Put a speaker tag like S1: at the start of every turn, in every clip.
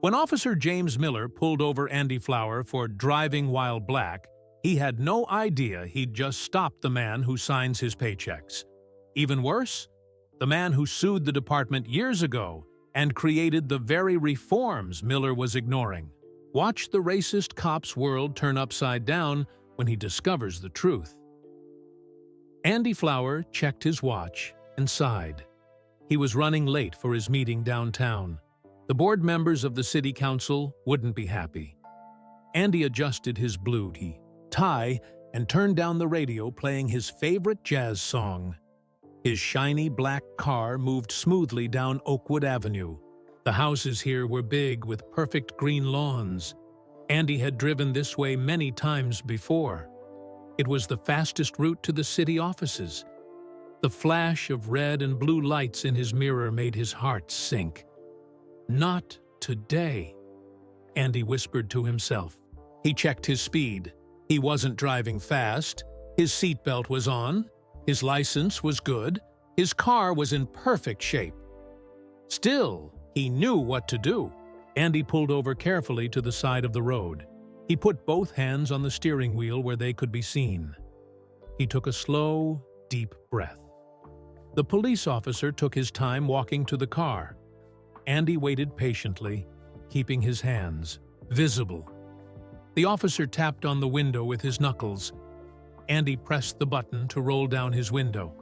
S1: When Officer James Miller pulled over Andy Flower for driving while black, he had no idea he'd just stopped the man who signs his paychecks. Even worse, the man who sued the department years ago and created the very reforms Miller was ignoring. Watch the racist cop's world turn upside down when he discovers the truth. Andy Flower checked his watch and sighed. He was running late for his meeting downtown. The board members of the city council wouldn't be happy. Andy adjusted his blue tie and turned down the radio, playing his favorite jazz song. His shiny black car moved smoothly down Oakwood Avenue. The houses here were big with perfect green lawns. Andy had driven this way many times before. It was the fastest route to the city offices. The flash of red and blue lights in his mirror made his heart sink. Not today, Andy whispered to himself. He checked his speed. He wasn't driving fast. His seatbelt was on. His license was good. His car was in perfect shape. Still, he knew what to do. Andy pulled over carefully to the side of the road. He put both hands on the steering wheel where they could be seen. He took a slow, deep breath. The police officer took his time walking to the car. Andy waited patiently, keeping his hands visible. The officer tapped on the window with his knuckles. Andy pressed the button to roll down his window.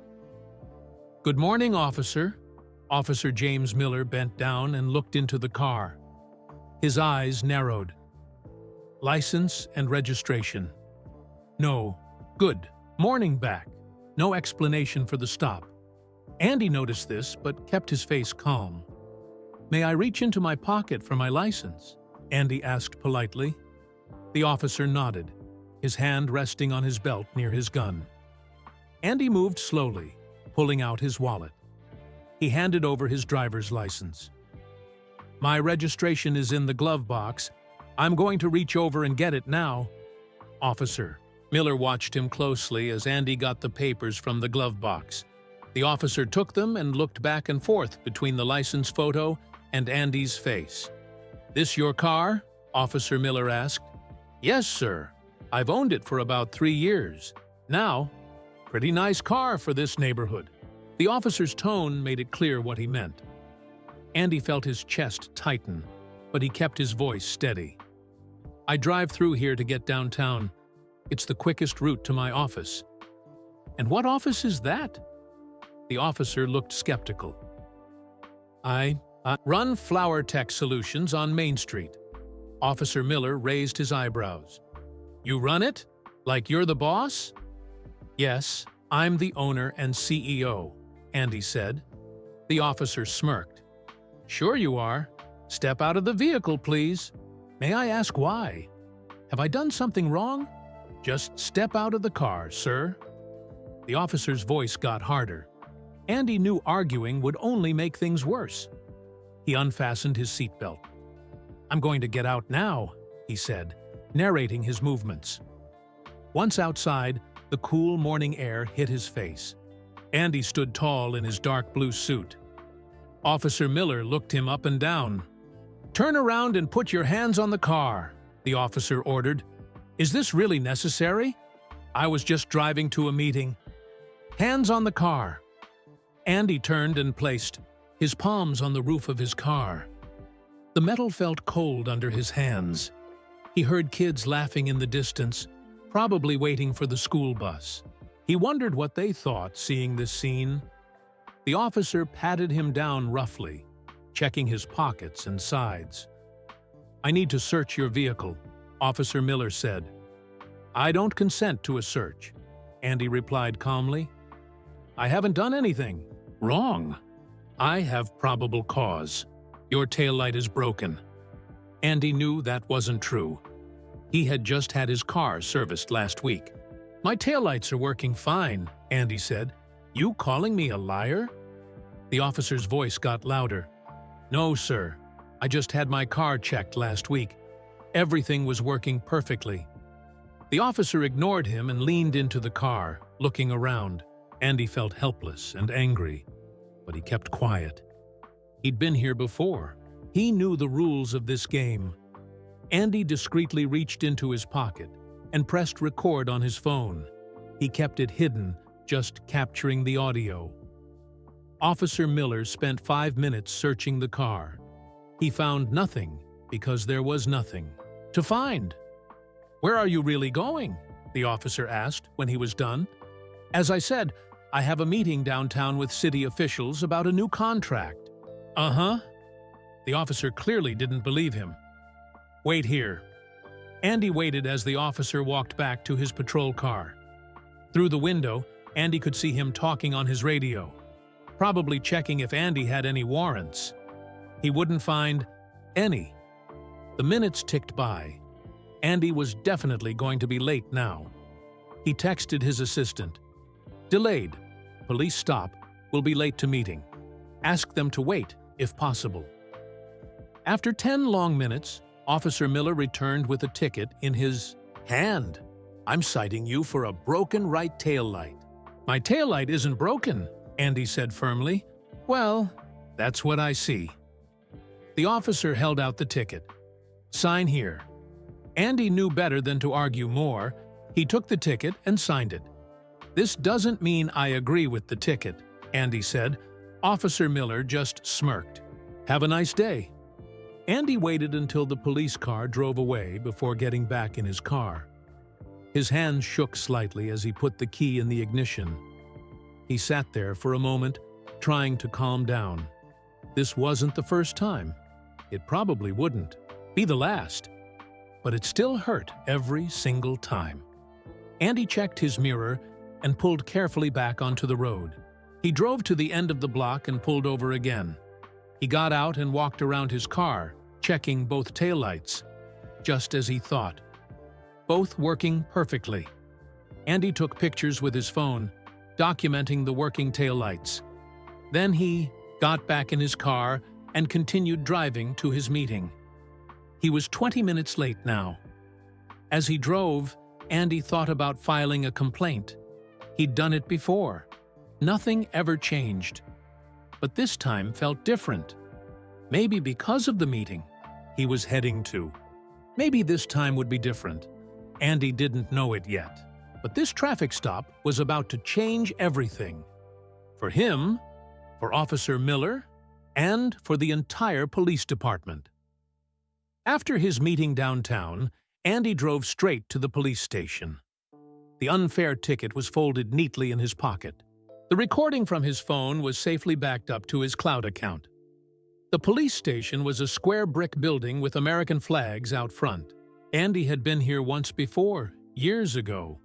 S1: "Good morning, officer." Officer James Miller bent down and looked into the car. His eyes narrowed. "License and registration." "No." "Good. Morning back." No explanation for the stop. Andy noticed this, but kept his face calm. "May I reach into my pocket for my license?" Andy asked politely. The officer nodded, his hand resting on his belt near his gun. Andy moved slowly, pulling out his wallet. He handed over his driver's license. "My registration is in the glove box. I'm going to reach over and get it now." "Officer." Miller watched him closely as Andy got the papers from the glove box. The officer took them and looked back and forth between the license photo and Andy's face. "This your car?" Officer Miller asked. "Yes, sir. I've owned it for about 3 years. Now, pretty nice car for this neighborhood." The officer's tone made it clear what he meant. Andy felt his chest tighten, but he kept his voice steady. "I drive through here to get downtown. It's the quickest route to my office." "And what office is that?" The officer looked skeptical. I run Flower Tech Solutions on Main Street." Officer Miller raised his eyebrows. "You run it? Like you're the boss?" "Yes, I'm the owner and CEO," Andy said. The officer smirked. "Sure you are. Step out of the vehicle, please." "May I ask why? Have I done something wrong?" "Just step out of the car, sir." The officer's voice got harder. Andy knew arguing would only make things worse. He unfastened his seatbelt. "I'm going to get out now," he said, narrating his movements. Once outside, the cool morning air hit his face. Andy stood tall in his dark blue suit. Officer Miller looked him up and down. "Turn around and put your hands on the car," the officer ordered. "Is this really necessary? I was just driving to a meeting." "Hands on the car." Andy turned and placed his palms on the roof of his car. The metal felt cold under his hands. He heard kids laughing in the distance, probably waiting for the school bus. He wondered what they thought seeing this scene. The officer patted him down roughly, checking his pockets and sides. "I need to search your vehicle," Officer Miller said. "I don't consent to a search," Andy replied calmly. "I haven't done anything wrong. I have probable cause. Your taillight is broken." Andy knew that wasn't true. He had just had his car serviced last week. "My taillights are working fine," Andy said. "You calling me a liar?" The officer's voice got louder. "No, sir. I just had my car checked last week. Everything was working perfectly." The officer ignored him and leaned into the car, looking around. Andy felt helpless and angry, but he kept quiet. He'd been here before. He knew the rules of this game. Andy discreetly reached into his pocket and pressed record on his phone. He kept it hidden, just capturing the audio. Officer Miller spent 5 minutes searching the car. He found nothing because there was nothing to find. "Where are you really going?" the officer asked when he was done. "As I said, I have a meeting downtown with city officials about a new contract." "Uh-huh." The officer clearly didn't believe him. "Wait here." Andy waited as the officer walked back to his patrol car. Through the window, Andy could see him talking on his radio, probably checking if Andy had any warrants. He wouldn't find any. The minutes ticked by. Andy was definitely going to be late now. He texted his assistant. "Delayed. Police stop. Will be late to meeting. Ask them to wait, if possible." After 10 long minutes, Officer Miller returned with a ticket in his hand. "I'm citing you for a broken right taillight." "My taillight isn't broken," Andy said firmly. "Well, that's what I see." The officer held out the ticket. "Sign here." Andy knew better than to argue more. He took the ticket and signed it. "This doesn't mean I agree with the ticket," Andy said. Officer Miller just smirked. "Have a nice day." Andy waited until the police car drove away before getting back in his car. His hands shook slightly as he put the key in the ignition. He sat there for a moment, trying to calm down. This wasn't the first time. It probably wouldn't be the last. But it still hurt every single time. Andy checked his mirror and pulled carefully back onto the road. He drove to the end of the block and pulled over again. He got out and walked around his car, checking both taillights, just as he thought. Both working perfectly. Andy took pictures with his phone, documenting the working taillights. Then he got back in his car and continued driving to his meeting. He was 20 minutes late now. As he drove, Andy thought about filing a complaint. He'd done it before. Nothing ever changed. But this time felt different. Maybe because of the meeting he was heading to. Maybe this time would be different. Andy didn't know it yet. But this traffic stop was about to change everything. For him, for Officer Miller, and for the entire police department. After his meeting downtown, Andy drove straight to the police station. The unfair ticket was folded neatly in his pocket. The recording from his phone was safely backed up to his cloud account. The police station was a square brick building with American flags out front. Andy had been here once before, years ago.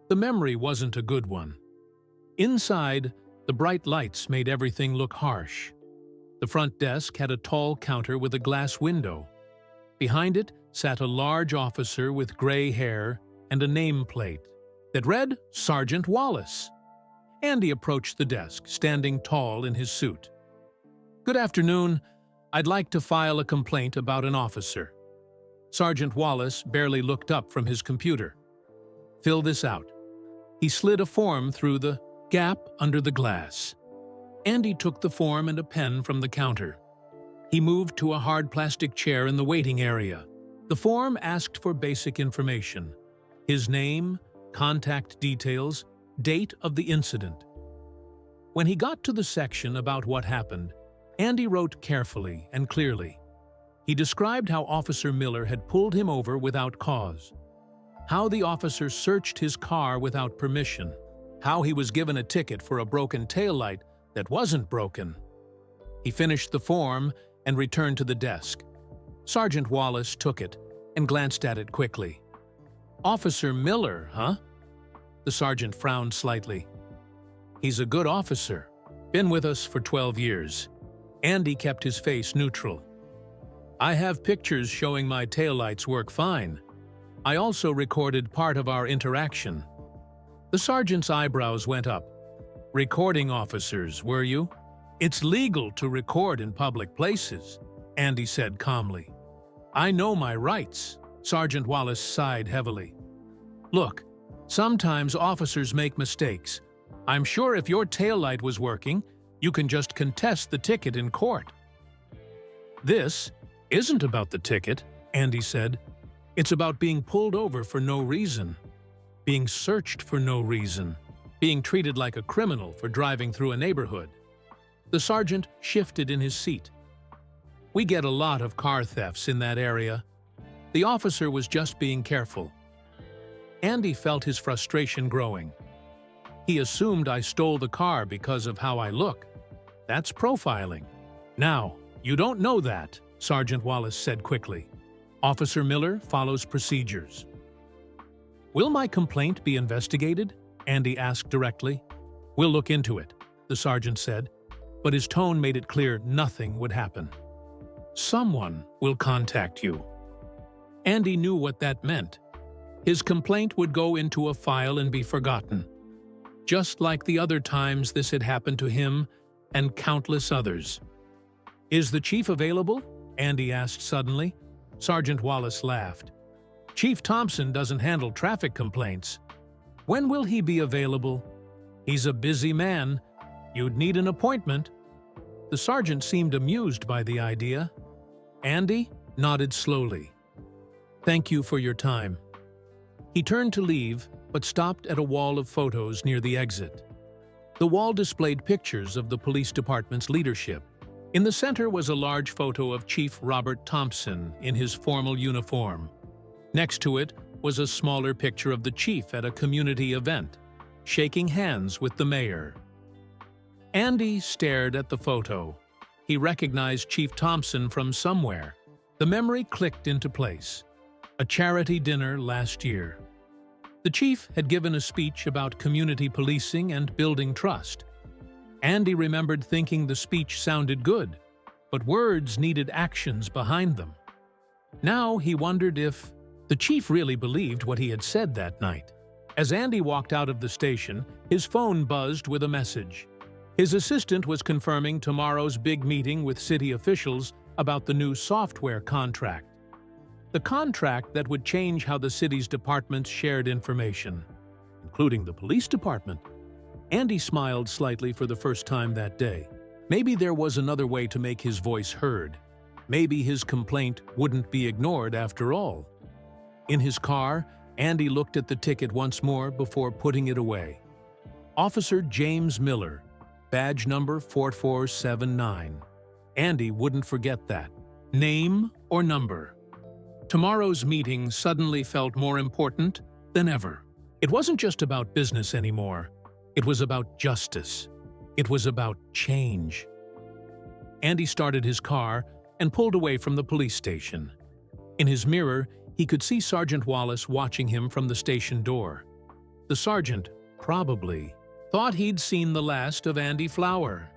S1: The memory wasn't a good one. Inside, the bright lights made everything look harsh. The front desk had a tall counter with a glass window. Behind it sat a large officer with gray hair and a nameplate that read Sergeant Wallace. Andy approached the desk, standing tall in his suit. "Good afternoon. I'd like to file a complaint about an officer." Sergeant Wallace barely looked up from his computer. "Fill this out." He slid a form through the gap under the glass. Andy took the form and a pen from the counter. He moved to a hard plastic chair in the waiting area. The form asked for basic information: his name, contact details, date of the incident. When he got to the section about what happened, Andy wrote carefully and clearly. He described how Officer Miller had pulled him over without cause, how the officer searched his car without permission, how he was given a ticket for a broken taillight that wasn't broken. He finished the form and returned to the desk. Sergeant Wallace took it and glanced at it quickly. "Officer Miller, huh?" The sergeant frowned slightly. "He's a good officer. Been with us for 12 years. Andy kept his face neutral. "I have pictures showing my taillights work fine. I also recorded part of our interaction." The sergeant's eyebrows went up. "Recording officers, were you?" "It's legal to record in public places," Andy said calmly. "I know my rights." Sergeant Wallace sighed heavily. "Look, sometimes officers make mistakes. I'm sure if your taillight was working, you can just contest the ticket in court." "This isn't about the ticket," Andy said. "It's about being pulled over for no reason, being searched for no reason, being treated like a criminal for driving through a neighborhood." The sergeant shifted in his seat. "We get a lot of car thefts in that area." The officer was just being careful. Andy felt his frustration growing. "He assumed I stole the car because of how I look. That's profiling." "Now, you don't know that," Sergeant Wallace said quickly. "Officer Miller follows procedures." "Will my complaint be investigated?" Andy asked directly. "We'll look into it," the sergeant said, but his tone made it clear nothing would happen. "Someone will contact you." Andy knew what that meant. His complaint would go into a file and be forgotten, just like the other times this had happened to him and countless others. "Is the chief available?" Andy asked suddenly. Sergeant Wallace laughed. "Chief Thompson doesn't handle traffic complaints. When will he be available?" "He's a busy man. You'd need an appointment." The sergeant seemed amused by the idea. Andy nodded slowly. "Thank you for your time." He turned to leave, but stopped at a wall of photos near the exit. The wall displayed pictures of the police department's leadership. In the center was a large photo of Chief Robert Thompson in his formal uniform. Next to it was a smaller picture of the chief at a community event, shaking hands with the mayor. Andy stared at the photo. He recognized Chief Thompson from somewhere. The memory clicked into place. A charity dinner last year. The chief had given a speech about community policing and building trust. Andy remembered thinking the speech sounded good, but words needed actions behind them. Now he wondered if the chief really believed what he had said that night. As Andy walked out of the station, his phone buzzed with a message. His assistant was confirming tomorrow's big meeting with city officials about the new software contract. The contract that would change how the city's departments shared information, including the police department. Andy smiled slightly for the first time that day. Maybe there was another way to make his voice heard. Maybe his complaint wouldn't be ignored after all. In his car, Andy looked at the ticket once more before putting it away. Officer James Miller, badge number 4479. Andy wouldn't forget that. Name or number. Tomorrow's meeting suddenly felt more important than ever. It wasn't just about business anymore. It was about justice. It was about change. Andy started his car and pulled away from the police station. In his mirror, he could see Sergeant Wallace watching him from the station door. The sergeant, probably, thought he'd seen the last of Andy Flower.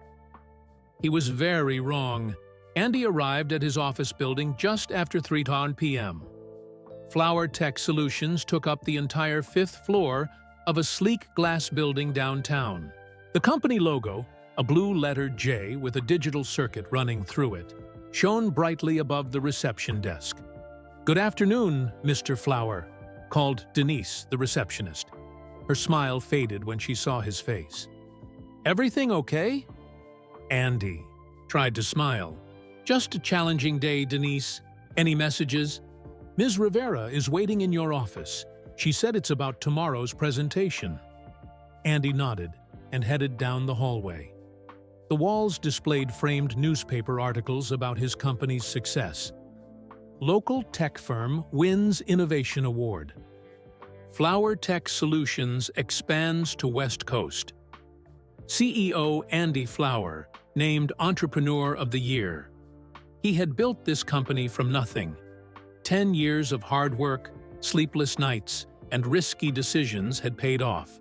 S1: He was very wrong. Andy arrived at his office building just after 3 p.m. Flower Tech Solutions took up the entire 5th floor of a sleek glass building downtown. The company logo, a blue lettered J with a digital circuit running through it, shone brightly above the reception desk. "Good afternoon, Mr. Flower," called Denise, the receptionist. Her smile faded when she saw his face. "Everything okay?" Andy tried to smile. "Just a challenging day, Denise. Any messages?" "Ms. Rivera is waiting in your office. She said it's about tomorrow's presentation." Andy nodded and headed down the hallway. The walls displayed framed newspaper articles about his company's success. Local tech firm wins Innovation Award. Flower Tech Solutions expands to West Coast. CEO Andy Flower named Entrepreneur of the Year. He had built this company from nothing. 10 years of hard work, sleepless nights, and risky decisions had paid off.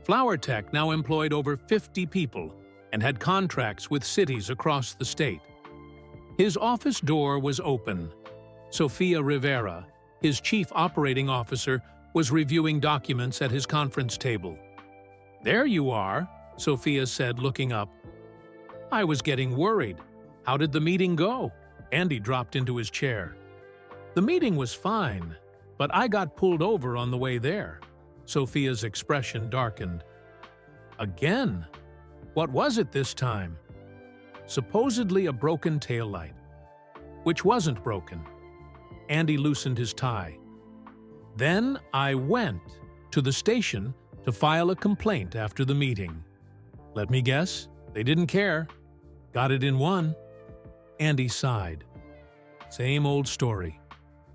S1: Flower Tech now employed over 50 people and had contracts with cities across the state. His office door was open. Sofia Rivera, his chief operating officer, was reviewing documents at his conference table. "There you are," Sofia said, looking up. "I was getting worried. How did the meeting go?" Andy dropped into his chair. "The meeting was fine, but I got pulled over on the way there." Sofia's expression darkened. "Again? What was it this time?" "Supposedly a broken taillight. which wasn't broken. Andy loosened his tie. Then I went to the station to file a complaint after the meeting. Let me guess, they didn't care. Got it in one. Andy sighed. Same old story.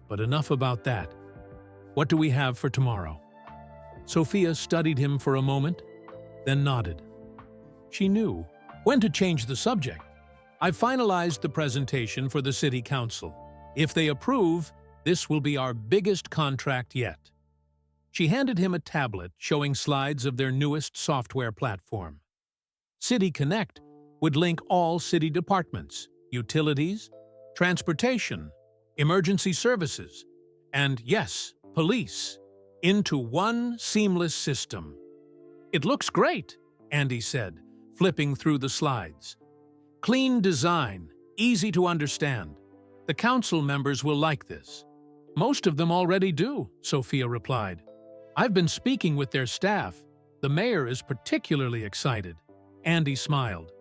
S1: But enough about that. What do we have for tomorrow? Sophia studied him for a moment, then nodded. She knew when to change the subject. I finalized the presentation for the city council. If they approve, this will be our biggest contract yet. She handed him a tablet showing slides of their newest software platform. City Connect would link all city departments, utilities, transportation, emergency services, and yes, police, into one seamless system. It looks great, Andy said, flipping through the slides. Clean design, easy to understand. The council members will like this. Most of them already do, Sophia replied. I've been speaking with their staff. The mayor is particularly excited. Andy smiled.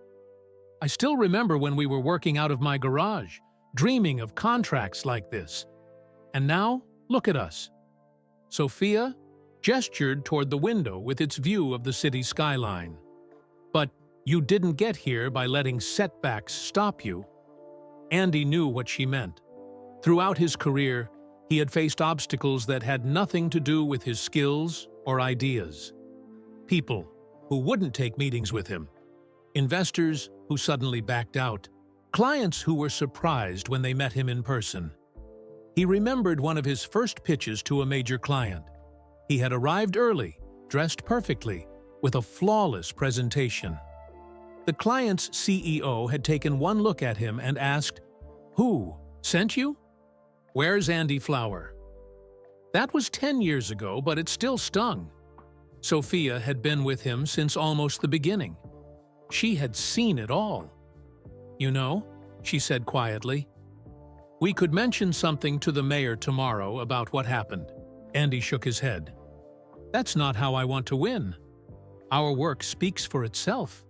S1: I still remember when we were working out of my garage, dreaming of contracts like this. And now, look at us. Sophia gestured toward the window with its view of the city skyline. But you didn't get here by letting setbacks stop you. Andy knew what she meant. Throughout his career, he had faced obstacles that had nothing to do with his skills or ideas. People who wouldn't take meetings with him. Investors who suddenly backed out. Clients who were surprised when they met him in person. He remembered one of his first pitches to a major client. He had arrived early, dressed perfectly, with a flawless presentation. The client's CEO had taken one look at him and asked, "Who sent you? Where's Andy Flower?" That was 10 years ago, but it still stung. Sophia had been with him since almost the beginning. She had seen it all. You know, she said quietly, we could mention something to the mayor tomorrow about what happened. Andy shook his head. That's not how I want to win. Our work speaks for itself.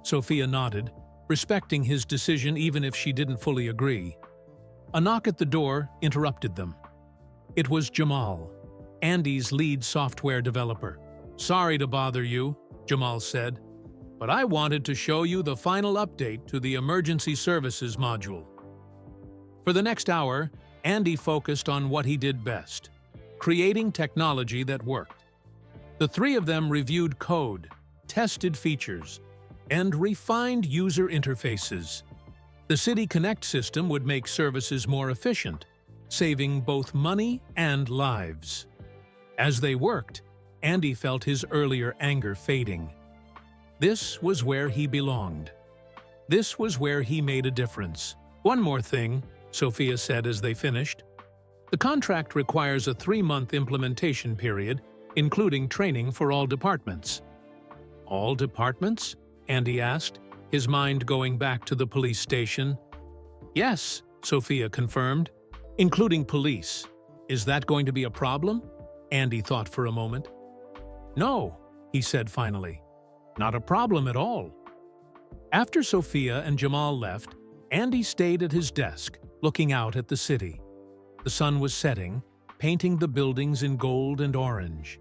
S1: Sophia nodded, respecting his decision even if she didn't fully agree. A knock at the door interrupted them. It was Jamal, Andy's lead software developer. Sorry to bother you, Jamal said, but I wanted to show you the final update to the emergency services module. For the next hour, Andy focused on what he did best, creating technology that worked. The three of them reviewed code, tested features, and refined user interfaces. The City Connect system would make services more efficient, saving both money and lives. As they worked, Andy felt his earlier anger fading. This was where he belonged. This was where he made a difference. One more thing, Sophia said as they finished. The contract requires a 3-month implementation period, including training for all departments. All departments? Andy asked, his mind going back to the police station. Yes, Sophia confirmed, including police. Is that going to be a problem? Andy thought for a moment. No, he said finally. Not a problem at all. After Sophia and Jamal left, Andy stayed at his desk, looking out at the city. The sun was setting, painting the buildings in gold and orange.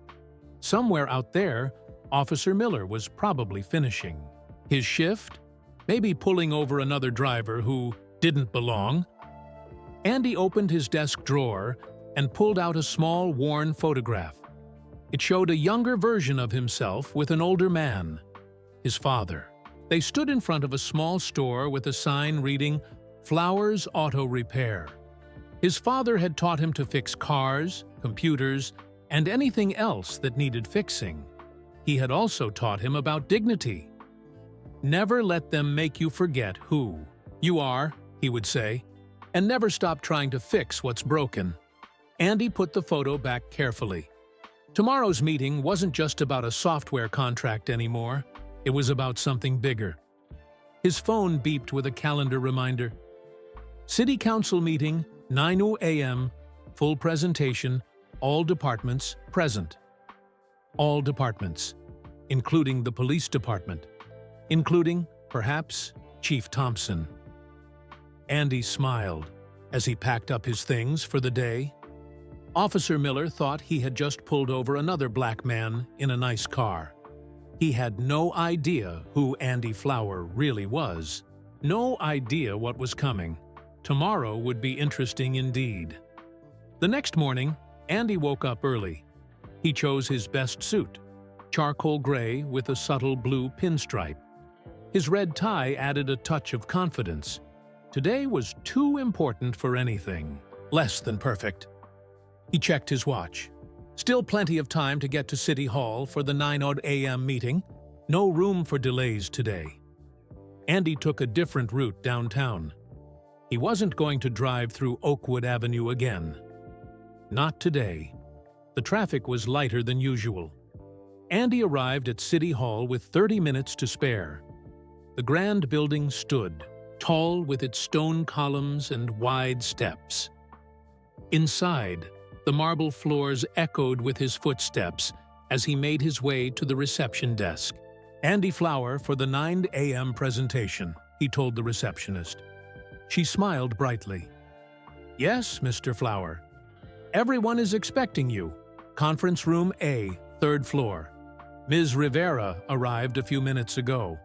S1: Somewhere out there, Officer Miller was probably finishing his shift, maybe pulling over another driver who didn't belong. Andy opened his desk drawer and pulled out a small, worn photograph. It showed a younger version of himself with an older man, his father. They stood in front of a small store with a sign reading, Flowers Auto Repair. His father had taught him to fix cars, computers, and anything else that needed fixing. He had also taught him about dignity. Never let them make you forget who you are, he would say, and never stop trying to fix what's broken. Andy put the photo back carefully. Tomorrow's meeting wasn't just about a software contract anymore. It was about something bigger. His phone beeped with a calendar reminder. City Council meeting, 9 a.m., full presentation, all departments present. All departments, including the police department, including, perhaps, Chief Thompson. Andy smiled. as he packed up his things for the day. Officer Miller thought he had just pulled over another black man in a nice car. He had no idea who Andy Flower really was. No idea what was coming. Tomorrow would be interesting indeed. The next morning, Andy woke up early. He chose his best suit, charcoal gray with a subtle blue pinstripe. His red tie added a touch of confidence. Today was too important for anything less than perfect. He checked his watch. Still plenty of time to get to City Hall for the 9 a.m. meeting. No room for delays today. Andy took a different route downtown. He wasn't going to drive through Oakwood Avenue again. Not today. The traffic was lighter than usual. Andy arrived at City Hall with 30 minutes to spare. The grand building stood, tall with its stone columns and wide steps. Inside, the marble floors echoed with his footsteps as he made his way to the reception desk. Andy Flower for the 9 a.m. presentation, he told the receptionist. She smiled brightly. Yes, Mr. Flower. Everyone is expecting you. Conference room A, 3rd floor. Ms. Rivera arrived a few minutes ago.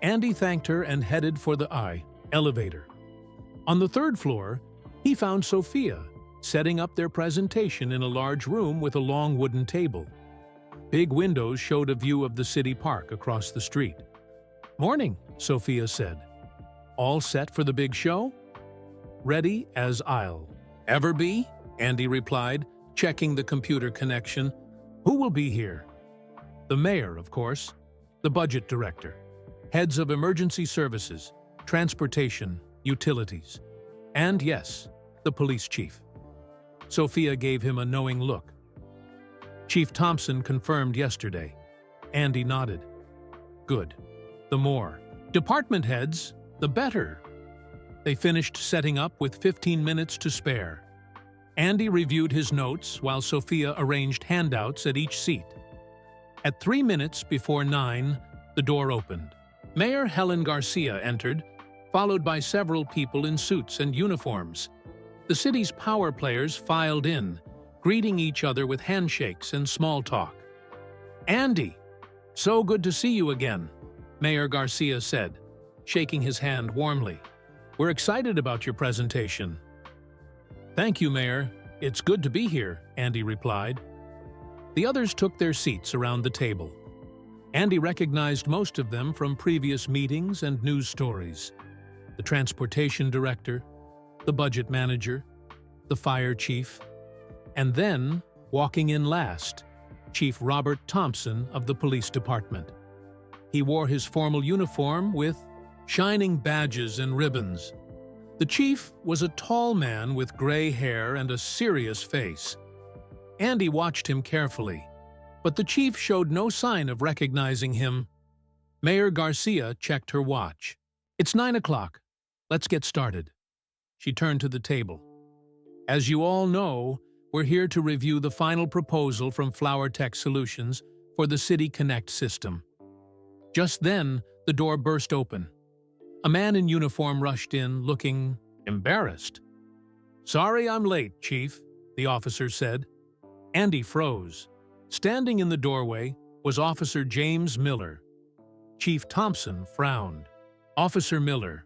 S1: Andy thanked her and headed for the elevator. On the 3rd floor, he found Sophia, setting up their presentation in a large room with a long wooden table. Big windows showed a view of the city park across the street. Morning, Sophia said. All set for the big show? Ready as I'll ever be, Andy replied, checking the computer connection. Who will be here? The mayor, of course, the budget director, heads of emergency services, transportation, utilities, and yes, the police chief. Sophia gave him a knowing look. Chief Thompson confirmed yesterday. Andy nodded. Good. The more department heads, the better. They finished setting up with 15 minutes to spare. Andy reviewed his notes while Sophia arranged handouts at each seat. At 3 minutes before 9, the door opened. Mayor Helen Garcia entered, followed by several people in suits and uniforms. The city's power players filed in, greeting each other with handshakes and small talk. Andy, so good to see you again, Mayor Garcia said, shaking his hand warmly. We're excited about your presentation. Thank you, Mayor. It's good to be here, Andy replied. The others took their seats around the table. Andy recognized most of them from previous meetings and news stories. The transportation director, the budget manager, the fire chief, and then, walking in last, Chief Robert Thompson of the police department. He wore his formal uniform with shining badges and ribbons. The chief was a tall man with gray hair and a serious face. Andy watched him carefully, but the chief showed no sign of recognizing him. Mayor Garcia checked her watch. It's 9 o'clock. Let's get started. She turned to the table. As you all know, we're here to review the final proposal from Flower Tech Solutions for the City Connect system. Just then, the door burst open. A man in uniform rushed in, looking embarrassed. Sorry I'm late, Chief, the officer said. Andy froze. Standing in the doorway was Officer James Miller. Chief Thompson frowned. Officer Miller,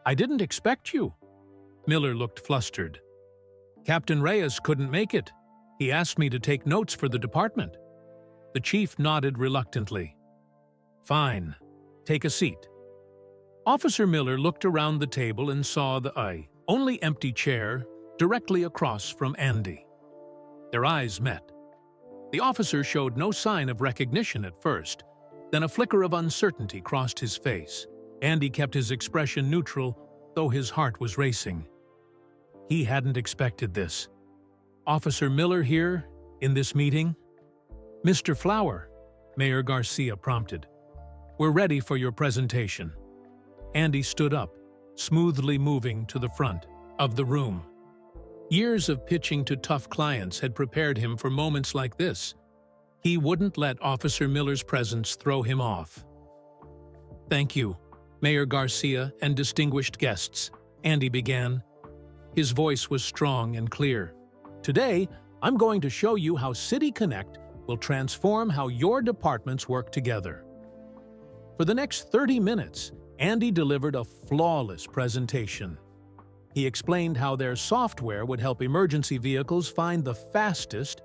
S1: I didn't expect you. Miller looked flustered. Captain Reyes couldn't make it. He asked me to take notes for the department. The chief nodded reluctantly. Fine. Take a seat. Officer Miller looked around the table and saw the only empty chair directly across from Andy. Their eyes met. The officer showed no sign of recognition at first, then a flicker of uncertainty crossed his face. Andy kept his expression neutral, though his heart was racing. He hadn't expected this. Officer Miller here, in this meeting? Mr. Flower, Mayor Garcia prompted. We're ready for your presentation. Andy stood up, smoothly moving to the front of the room. Years of pitching to tough clients had prepared him for moments like this. He wouldn't let Officer Miller's presence throw him off. Thank you, Mayor Garcia and distinguished guests, Andy began. His voice was strong and clear. "Today, I'm going to show you how City Connect will transform how your departments work together." For the next 30 minutes, Andy delivered a flawless presentation. He explained how their software would help emergency vehicles find the fastest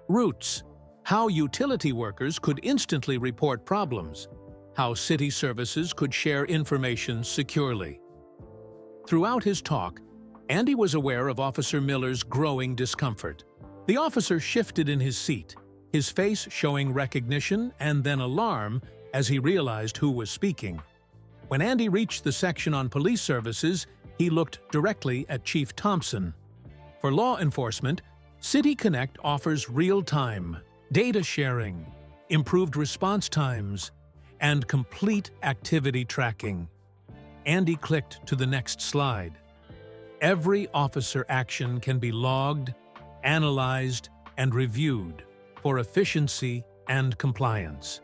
S1: routes, how utility workers could instantly report problems, how city services could share information securely. Throughout his talk, Andy was aware of Officer Miller's growing discomfort. The officer shifted in his seat, his face showing recognition and then alarm as he realized who was speaking. When Andy reached the section on police services, he looked directly at Chief Thompson. For law enforcement, City Connect offers real-time data sharing, improved response times, and complete activity tracking. Andy clicked to the next slide. Every officer action can be logged, analyzed, and reviewed for efficiency and compliance.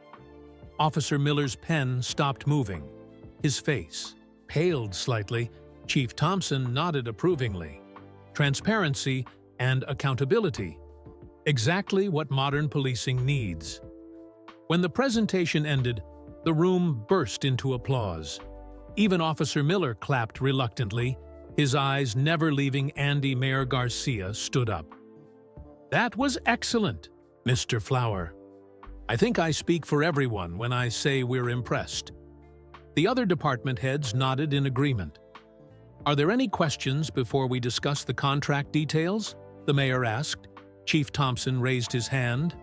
S1: Officer Miller's pen stopped moving. His face paled slightly. Chief Thompson nodded approvingly. Transparency and accountability. Exactly what modern policing needs. When the presentation ended, the room burst into applause. Even Officer Miller clapped reluctantly. His eyes never leaving Andy. Mayor Garcia stood up. "That was excellent, Mr. Flower. I think I speak for everyone when I say we're impressed." The other department heads nodded in agreement. "Are there any questions before we discuss the contract details?" the mayor asked. Chief Thompson raised his hand.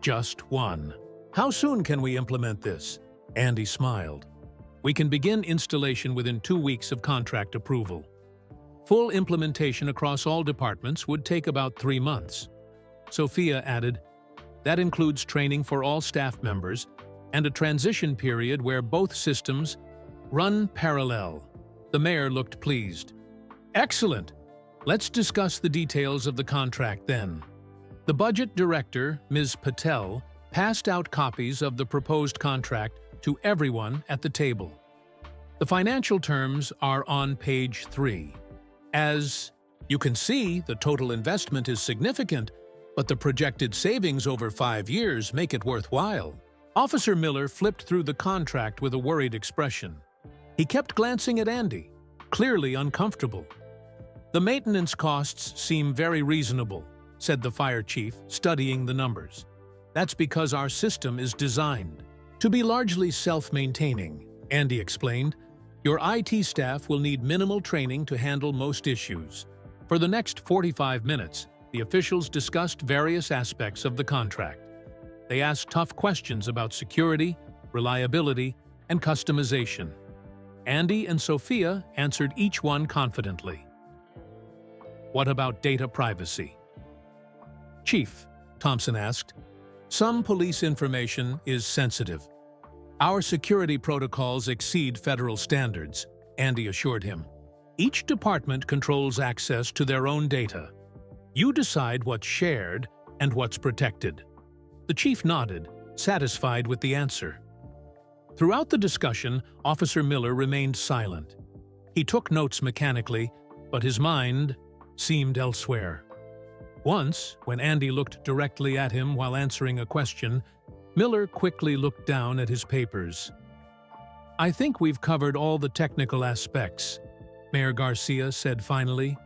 S1: "Just one. How soon can we implement this?" Andy smiled. "We can begin installation within 2 weeks of contract approval. Full implementation across all departments would take about 3 months." Sophia added, "That includes training for all staff members and a transition period where both systems run parallel." The mayor looked pleased. "Excellent. Let's discuss the details of the contract then." The budget director, Ms. Patel, passed out copies of the proposed contract to everyone at the table. The financial terms are on page 3. As you can see, the total investment is significant, but the projected savings over 5 years make it worthwhile. Officer Miller flipped through the contract with a worried expression. He kept glancing at Andy, clearly uncomfortable. "The maintenance costs seem very reasonable," said the fire chief, studying the numbers. "That's because our system is designed to be largely self-maintaining," Andy explained. "Your IT staff will need minimal training to handle most issues." For the next 45 minutes, the officials discussed various aspects of the contract. They asked tough questions about security, reliability, and customization. Andy and Sophia answered each one confidently. "What about data privacy?" "Chief," Thompson asked, "some police information is sensitive. Our security protocols exceed federal standards," Andy assured him. "Each department controls access to their own data. You decide what's shared and what's protected." The chief nodded, satisfied with the answer. Throughout the discussion, Officer Miller remained silent. He took notes mechanically, but his mind seemed elsewhere. Once, when Andy looked directly at him while answering a question, Miller quickly looked down at his papers. "I think we've covered all the technical aspects," Mayor Garcia said finally.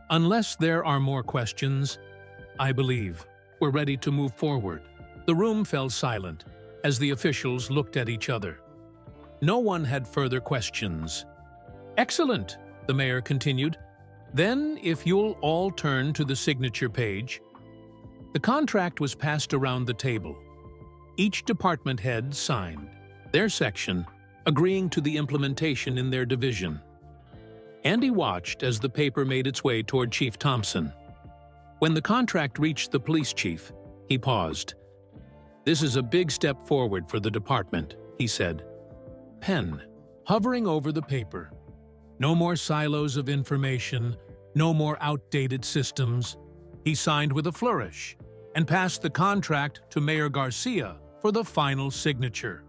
S1: "Unless there are more questions, I believe we're ready to move forward." The room fell silent as the officials looked at each other. No one had further questions. "Excellent," the mayor continued. "Then, if you'll all turn to the signature page." The contract was passed around the table. Each department head signed their section, agreeing to the implementation in their division. Andy watched as the paper made its way toward Chief Thompson. When the contract reached the police chief, he paused. "This is a big step forward for the department," he said. Pen hovering over the paper. No more silos of information, no more outdated systems. He signed with a flourish and passed the contract to Mayor Garcia for the final signature.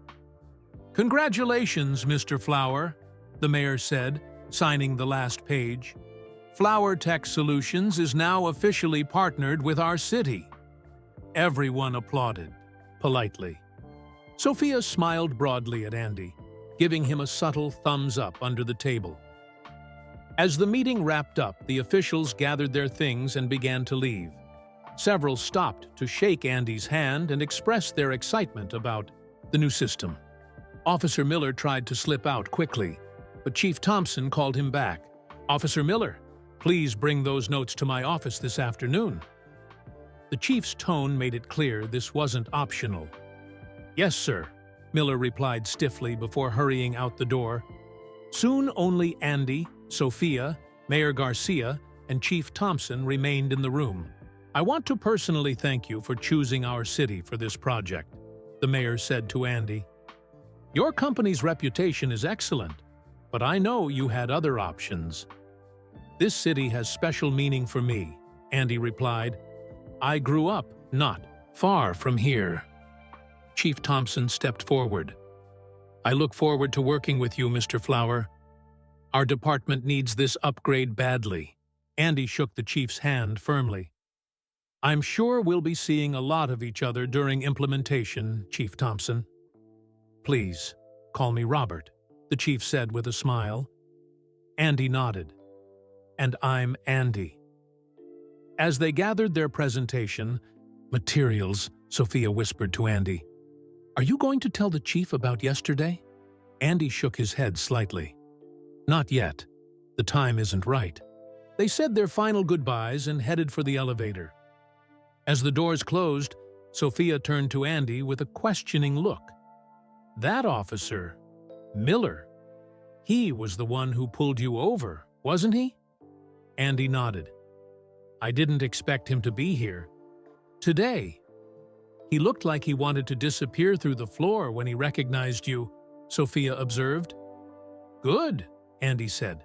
S1: "Congratulations, Mr. Flower," the mayor said, signing the last page. Flower Tech Solutions is now officially partnered with our city." Everyone applauded, politely. Sophia smiled broadly at Andy, giving him a subtle thumbs up under the table. As the meeting wrapped up, the officials gathered their things and began to leave. Several stopped to shake Andy's hand and express their excitement about the new system. Officer Miller tried to slip out quickly, but Chief Thompson called him back. "Officer Miller, please bring those notes to my office this afternoon." The chief's tone made it clear this wasn't optional. "Yes, sir," Miller replied stiffly before hurrying out the door. Soon only Andy, Sophia, Mayor Garcia, and Chief Thompson remained in the room. "I want to personally thank you for choosing our city for this project," the mayor said to Andy. "Your company's reputation is excellent, but I know you had other options." "This city has special meaning for me," Andy replied. "I grew up not far from here." Chief Thompson stepped forward. "I look forward to working with you, Mr. Flower. Our department needs this upgrade badly." Andy shook the chief's hand firmly. "I'm sure we'll be seeing a lot of each other during implementation, Chief Thompson." "Please, call me Robert," the chief said with a smile. Andy nodded. "And I'm Andy." As they gathered their presentation, "Materials," Sophia whispered to Andy. "Are you going to tell the chief about yesterday?" Andy shook his head slightly. "Not yet. The time isn't right." They said their final goodbyes and headed for the elevator. As the doors closed, Sophia turned to Andy with a questioning look. "That officer, Miller, he was the one who pulled you over, wasn't he?" Andy nodded. "I didn't expect him to be here. Today. He looked like he wanted to disappear through the floor when he recognized you," Sophia observed. "Good," Andy said.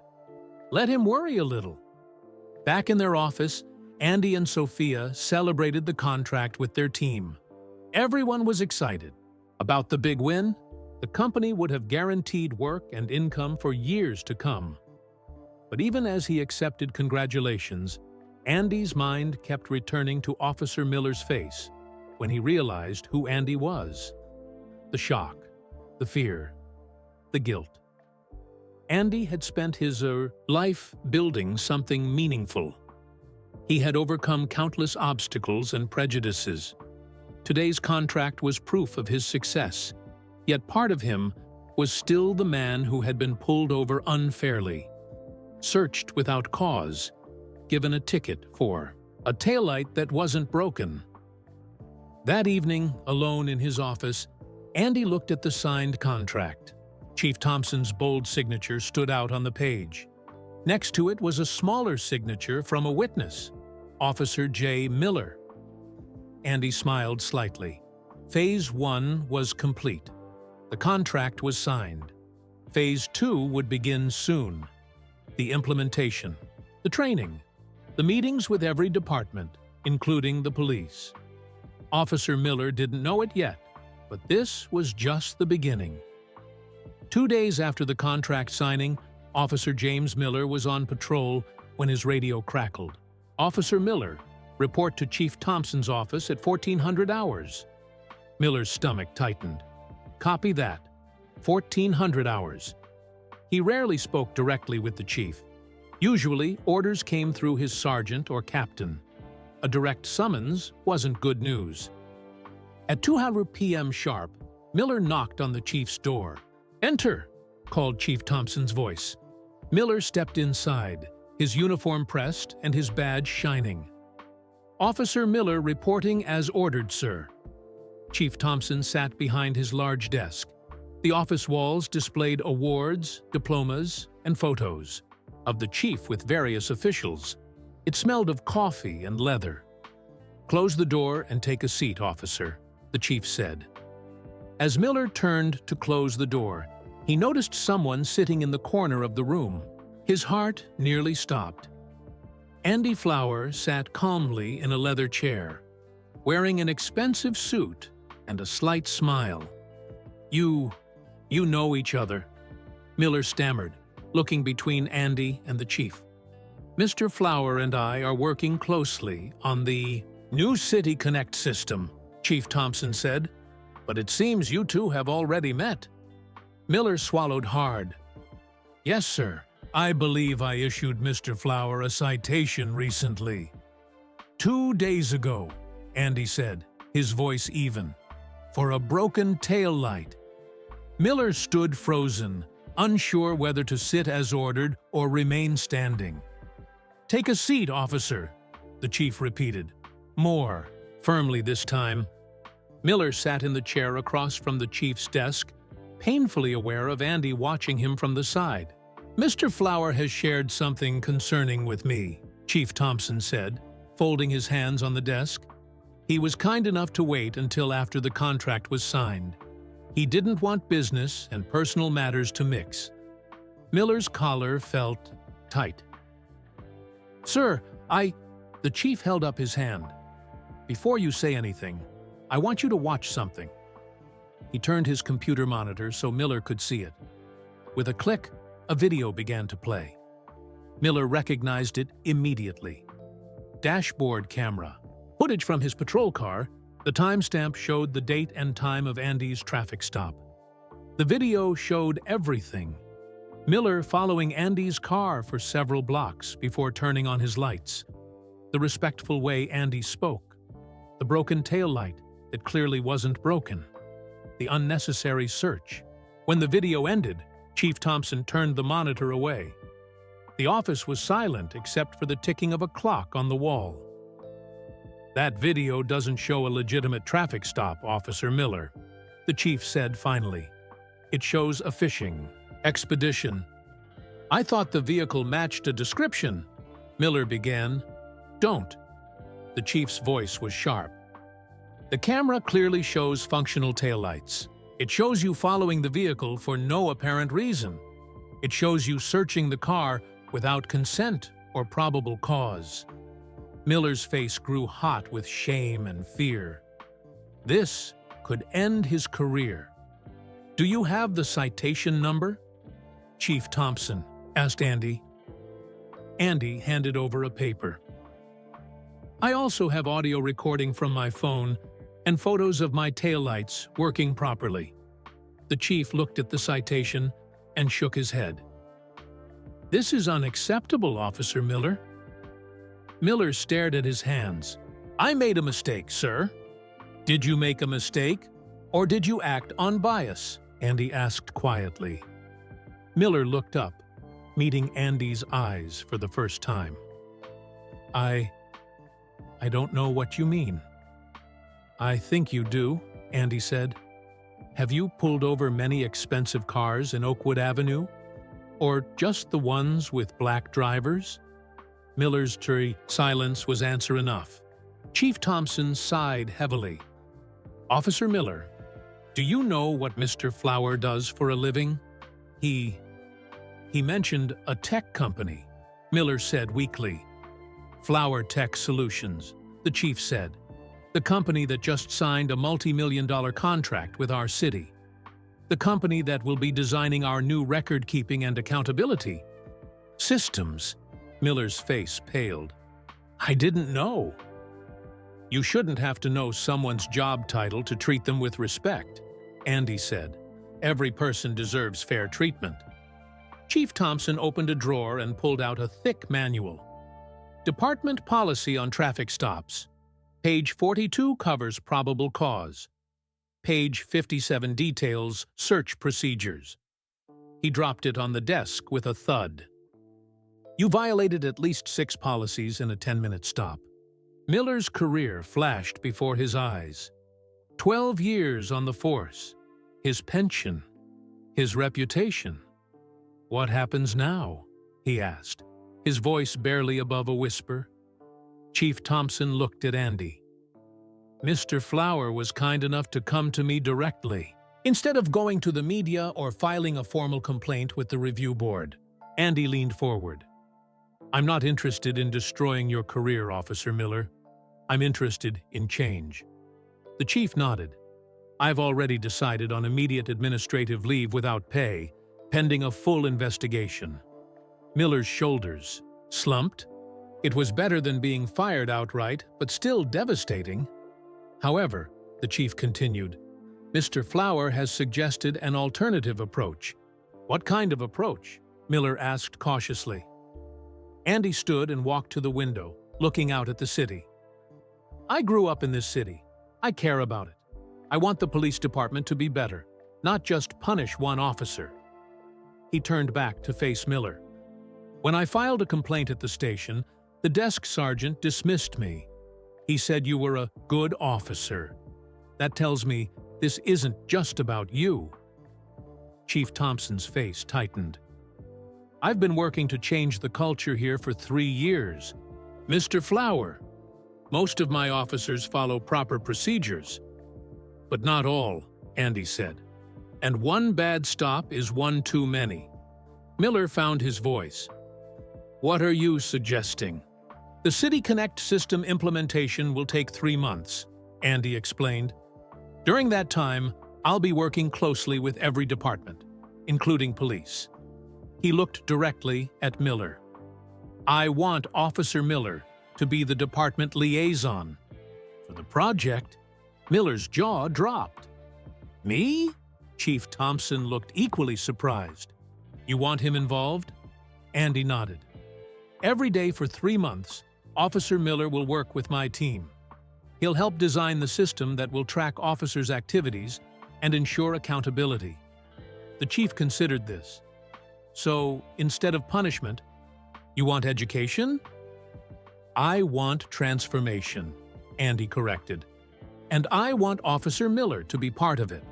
S1: "Let him worry a little." Back in their office, Andy and Sophia celebrated the contract with their team. Everyone was excited. About the big win, the company would have guaranteed work and income for years to come. But even as he accepted congratulations, Andy's mind kept returning to Officer Miller's face when he realized who Andy was. The shock, the fear, the guilt. Andy had spent his life building something meaningful. He had overcome countless obstacles and prejudices. Today's contract was proof of his success, yet part of him was still the man who had been pulled over unfairly, searched without cause, given a ticket for a taillight that wasn't broken. That evening, alone in his office, Andy looked at the signed contract. Chief Thompson's bold signature stood out on the page. Next to it was a smaller signature from a witness, Officer J. Miller. Andy smiled slightly. Phase 1 was complete. The contract was signed. Phase 2 would begin soon. The implementation, the training, the meetings with every department, including the police. Officer Miller didn't know it yet, but this was just the beginning. 2 days after the contract signing, Officer James Miller was on patrol when his radio crackled. "Officer Miller, report to Chief Thompson's office at 1400 hours." Miller's stomach tightened. "Copy that. 1400 hours." He rarely spoke directly with the chief. Usually, orders came through his sergeant or captain. A direct summons wasn't good news. At 2:00 p.m. sharp, Miller knocked on the chief's door. "Enter," called Chief Thompson's voice. Miller stepped inside, his uniform pressed and his badge shining. "Officer Miller reporting as ordered, sir." Chief Thompson sat behind his large desk. The office walls displayed awards, diplomas, and photos of the chief with various officials. It smelled of coffee and leather. "Close the door and take a seat, officer," the chief said. As Miller turned to close the door, he noticed someone sitting in the corner of the room. His heart nearly stopped. Andy Flower sat calmly in a leather chair, wearing an expensive suit and a slight smile. You know each other," Miller stammered, looking between Andy and the chief. Mr. Flower and I are working closely on the new City Connect system, Chief Thompson said, but it seems you two have already met. Miller swallowed hard. Yes, sir. I believe I issued Mr. Flower a citation recently. 2 days ago, Andy said, his voice even, for a broken tail light. Miller stood frozen, unsure whether to sit as ordered or remain standing. Take a seat, officer, the chief repeated. More, firmly this time. Miller sat in the chair across from the chief's desk, painfully aware of Andy watching him from the side. Mr. Flower has shared something concerning with me, Chief Thompson said, folding his hands on the desk. He was kind enough to wait until after the contract was signed. He didn't want business and personal matters to mix. Miller's collar felt tight. Sir, the chief held up his hand. Before you say anything, I want you to watch something. He turned his computer monitor so Miller could see it. With a click, a video began to play. Miller recognized it immediately. Dashboard camera. Footage from his patrol car. The timestamp showed the date and time of Andy's traffic stop. The video showed everything. Miller following Andy's car for several blocks before turning on his lights. The respectful way Andy spoke. The broken taillight that clearly wasn't broken. The unnecessary search. When the video ended, Chief Thompson turned the monitor away. The office was silent except for the ticking of a clock on the wall. That video doesn't show a legitimate traffic stop, Officer Miller, the chief said finally. It shows a fishing expedition. I thought the vehicle matched a description, Miller began. Don't. The chief's voice was sharp. The camera clearly shows functional taillights. It shows you following the vehicle for no apparent reason. It shows you searching the car without consent or probable cause. Miller's face grew hot with shame and fear. This could end his career. Do you have the citation number? Chief Thompson asked Andy. Andy handed over a paper. I also have audio recording from my phone and photos of my taillights working properly. The chief looked at the citation and shook his head. This is unacceptable, Officer Miller. Miller stared at his hands. I made a mistake, sir. Did you make a mistake, or did you act on bias? Andy asked quietly. Miller looked up, meeting Andy's eyes for the first time. I don't know what you mean. I think you do, Andy said. Have you pulled over many expensive cars in Oakwood Avenue? Or just the ones with black drivers? Miller's silence was answer enough. Chief Thompson sighed heavily. Officer Miller, do you know what Mr. Flower does for a living? He mentioned a tech company, Miller said weakly. Flower Tech Solutions, the chief said. The company that just signed a multi-million-dollar contract with our city. The company that will be designing our new record-keeping and accountability systems. Miller's face paled. I didn't know. You shouldn't have to know someone's job title to treat them with respect, Andy said. Every person deserves fair treatment. Chief Thompson opened a drawer and pulled out a thick manual. Department Policy on Traffic Stops. Page 42 covers probable cause. Page 57 details search procedures. He dropped it on the desk with a thud. You violated at least 6 policies in a 10-minute stop. Miller's career flashed before his eyes. 12 years on the force. His pension. His reputation. What happens now? He asked, his voice barely above a whisper. Chief Thompson looked at Andy. Mr. Flower was kind enough to come to me directly, instead of going to the media or filing a formal complaint with the review board. Andy leaned forward. I'm not interested in destroying your career, Officer Miller. I'm interested in change. The chief nodded. I've already decided on immediate administrative leave without pay, pending a full investigation. Miller's shoulders Slumped? It was better than being fired outright, but still devastating. However, the chief continued, Mr. Flower has suggested an alternative approach. What kind of approach? Miller asked cautiously. Andy stood and walked to the window, looking out at the city. I grew up in this city. I care about it. I want the police department to be better, not just punish one officer. He turned back to face Miller. When I filed a complaint at the station, the desk sergeant dismissed me. He said you were a good officer. That tells me this isn't just about you. Chief Thompson's face tightened. I've been working to change the culture here for 3 years. Mr. Flower, most of my officers follow proper procedures. But not all, Andy said. And one bad stop is one too many. Miller found his voice. What are you suggesting? The City Connect system implementation will take 3 months, Andy explained. During that time, I'll be working closely with every department, including police. He looked directly at Miller. I want Officer Miller to be the department liaison. For the project, Miller's jaw dropped. Me? Chief Thompson looked equally surprised. You want him involved? Andy nodded. Every day for 3 months, Officer Miller will work with my team. He'll help design the system that will track officers' activities and ensure accountability. The chief considered this. So, instead of punishment, you want education? I want transformation, Andy corrected. And I want Officer Miller to be part of it.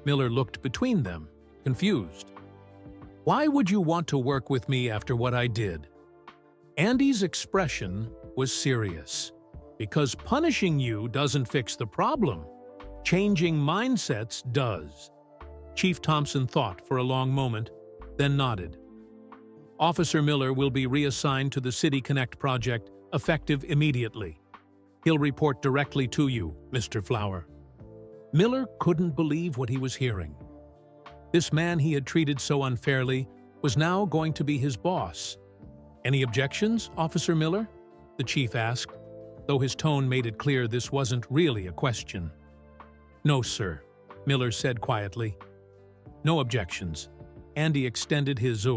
S1: Miller looked between them, confused. Why would you want to work with me after what I did? Andy's expression was serious. Because punishing you doesn't fix the problem. Changing mindsets does. Chief Thompson thought for a long moment, then nodded. Officer Miller will be reassigned to the City Connect project, effective immediately. He'll report directly to you, Mr. Flower. Miller couldn't believe what he was hearing. This man he had treated so unfairly was now going to be his boss. Any objections, Officer Miller? The chief asked, though his tone made it clear this wasn't really a question. No, sir, Miller said quietly. No objections. Andy extended his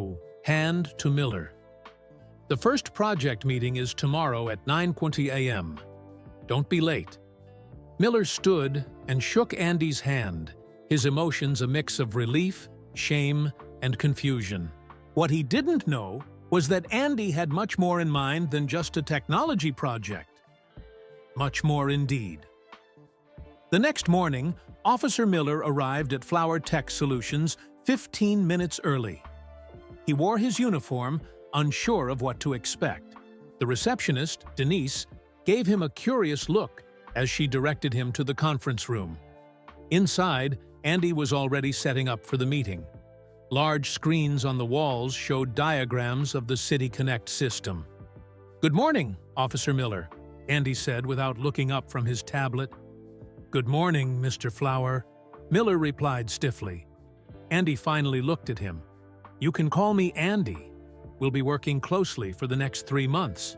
S1: hand to Miller. The first project meeting is tomorrow at 9:20 a.m. Don't be late. Miller stood and shook Andy's hand, his emotions a mix of relief, shame, and confusion. What he didn't know was that Andy had much more in mind than just a technology project. Much more indeed. The next morning, Officer Miller arrived at Flower Tech Solutions 15 minutes early. He wore his uniform, unsure of what to expect. The receptionist, Denise, gave him a curious look as she directed him to the conference room. Inside, Andy was already setting up for the meeting. Large screens on the walls showed diagrams of the City Connect system. Good morning, Officer Miller, Andy said without looking up from his tablet. Good morning, Mr. Flower, Miller replied stiffly. Andy finally looked at him. You can call me Andy. We'll be working closely for the next 3 months.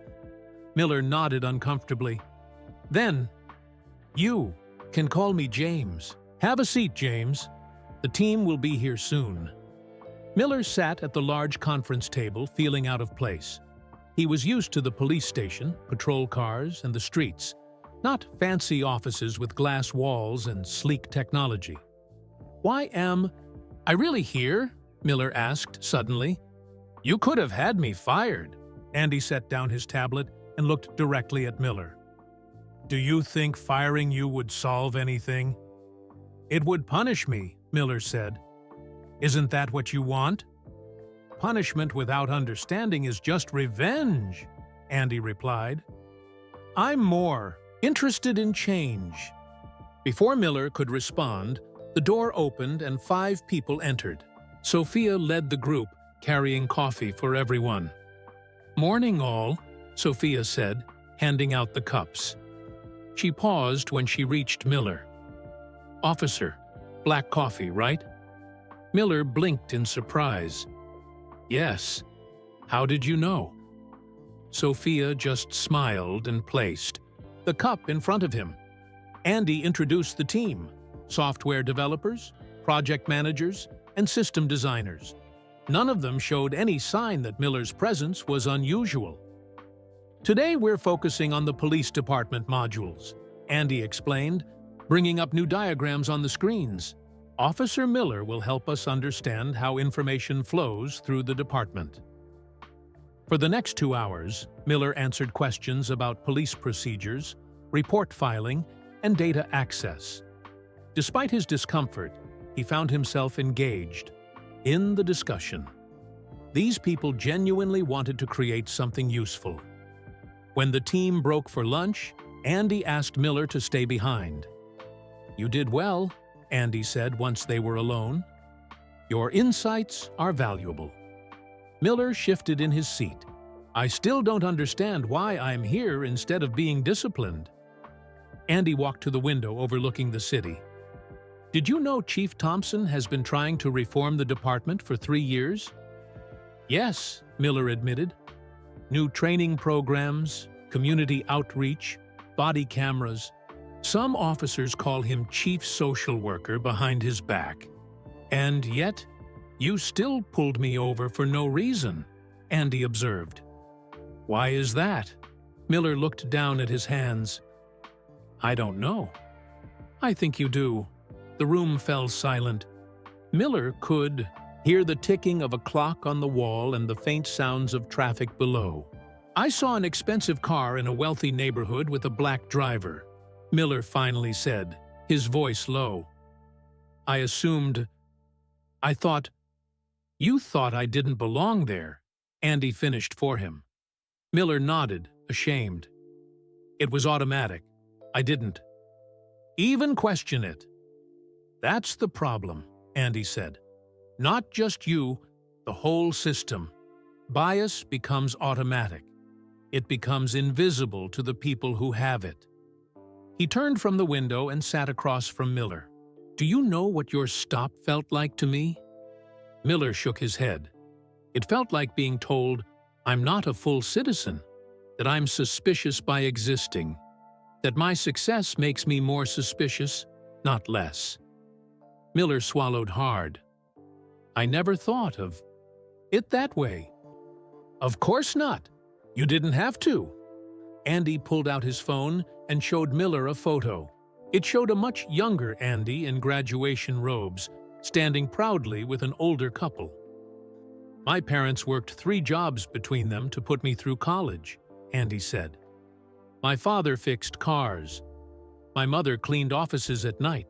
S1: Miller nodded uncomfortably. Then, you can call me James. Have a seat, James. The team will be here soon. Miller sat at the large conference table, feeling out of place. He was used to the police station, patrol cars, and the streets, not fancy offices with glass walls and sleek technology. Why am I really here? Miller asked suddenly. You could have had me fired. Andy set down his tablet and looked directly at Miller. Do you think firing you would solve anything? It would punish me, Miller said. Isn't that what you want? Punishment without understanding is just revenge, Andy replied. I'm more interested in change. Before Miller could respond, the door opened and 5 people entered. Sophia led the group, carrying coffee for everyone. Morning all, Sophia said, handing out the cups. She paused when she reached Miller. Officer, black coffee, right? Miller blinked in surprise. Yes. How did you know? Sophia just smiled and placed the cup in front of him. Andy introduced the team: software developers, project managers, and system designers. None of them showed any sign that Miller's presence was unusual. Today we're focusing on the police department modules, Andy explained, bringing up new diagrams on the screens. Officer Miller will help us understand how information flows through the department. For the next 2 hours, Miller answered questions about police procedures, report filing, and data access. Despite his discomfort, he found himself engaged in the discussion. These people genuinely wanted to create something useful. When the team broke for lunch, Andy asked Miller to stay behind. "You did well," Andy said once they were alone. "Your insights are valuable." Miller shifted in his seat. "I still don't understand why I'm here instead of being disciplined." Andy walked to the window overlooking the city. "Did you know Chief Thompson has been trying to reform the department for 3 years?" "Yes," Miller admitted. "New training programs, community outreach, body cameras. Some officers call him Chief Social Worker behind his back. And yet, you still pulled me over for no reason," Andy observed. "Why is that?" Miller looked down at his hands. "I don't know." "I think you do." The room fell silent. Miller could hear the ticking of a clock on the wall and the faint sounds of traffic below. "I saw an expensive car in a wealthy neighborhood with a black driver," Miller finally said, his voice low. "I thought, you thought I didn't belong there," Andy finished for him. Miller nodded, ashamed. "It was automatic. I didn't even question it." "That's the problem," Andy said. "Not just you, the whole system. Bias becomes automatic. It becomes invisible to the people who have it." He turned from the window and sat across from Miller. "Do you know what your stop felt like to me?" Miller shook his head. "It felt like being told, I'm not a full citizen, that I'm suspicious by existing, that my success makes me more suspicious, not less." Miller swallowed hard. "I never thought of it that way." "Of course not. You didn't have to." Andy pulled out his phone and showed Miller a photo. It showed a much younger Andy in graduation robes, standing proudly with an older couple. "My parents worked 3 jobs between them to put me through college," Andy said. "My father fixed cars. My mother cleaned offices at night.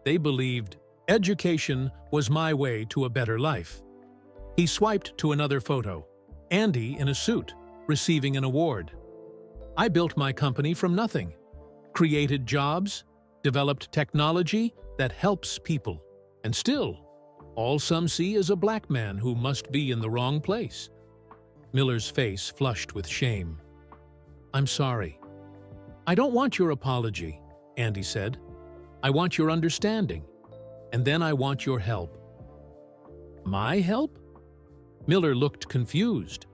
S1: They believed education was my way to a better life." He swiped to another photo. Andy in a suit, receiving an award. "I built my company from nothing, created jobs, developed technology that helps people, and still, all some see is a black man who must be in the wrong place." Miller's face flushed with shame. "I'm sorry." "I don't want your apology," Andy said. "I want your understanding, and then I want your help." "My help?" Miller looked confused.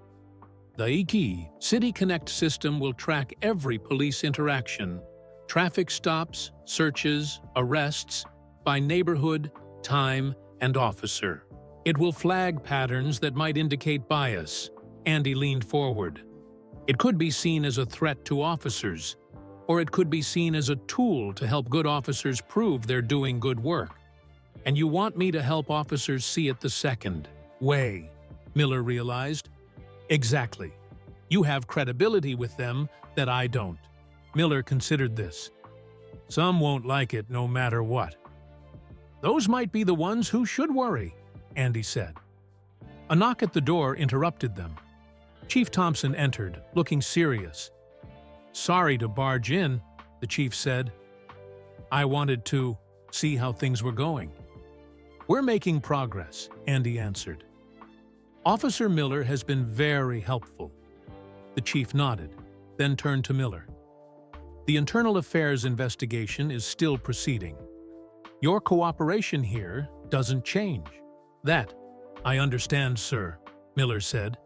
S1: "The EKI City Connect system will track every police interaction, traffic stops, searches, arrests, by neighborhood, time, and officer. It will flag patterns that might indicate bias." Andy leaned forward. "It could be seen as a threat to officers, or it could be seen as a tool to help good officers prove they're doing good work. And you want me to help officers see it the second way," Miller realized. "Exactly. You have credibility with them that I don't." Miller considered this. "Some won't like it no matter what." "Those might be the ones who should worry," Andy said. A knock at the door interrupted them. Chief Thompson entered, looking serious. "Sorry to barge in," the chief said. "I wanted to see how things were going." "We're making progress," Andy answered. "Officer Miller has been very helpful." The chief nodded, then turned to Miller. "The internal affairs investigation is still proceeding. Your cooperation here doesn't change." "That I understand, sir," Miller said.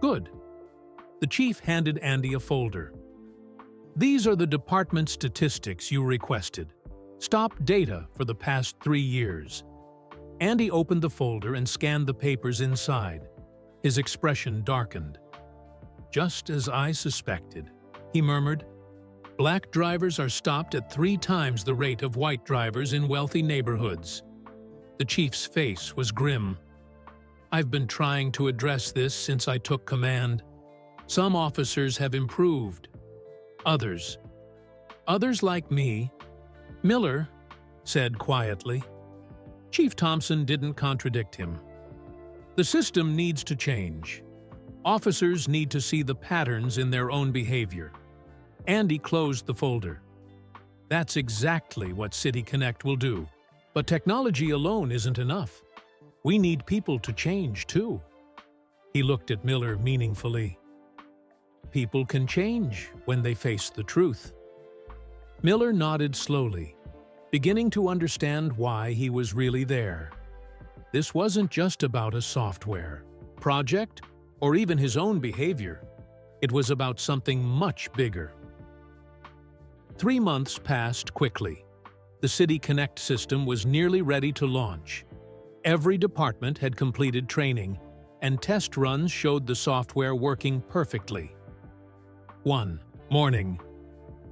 S1: "Good. The chief handed Andy a folder. These are the department statistics you requested. Stop data for the past 3 years. Andy opened the folder and scanned the papers inside. His expression darkened. Just as I suspected, he murmured. Black drivers are stopped at 3 times the rate of white drivers in wealthy neighborhoods. The chief's face was grim. I've been trying to address this since I took command. Some officers have improved. Others like me, Miller said quietly. Chief Thompson didn't contradict him. The system needs to change. Officers need to see the patterns in their own behavior. Andy closed the folder. That's exactly what City Connect will do. But technology alone isn't enough. We need people to change, too. He looked at Miller meaningfully. People can change when they face the truth. Miller nodded slowly, beginning to understand why he was really there. This wasn't just about a software, project, or even his own behavior. It was about something much bigger. 3 months passed quickly. The City Connect system was nearly ready to launch. Every department had completed training, and test runs showed the software working perfectly. One morning,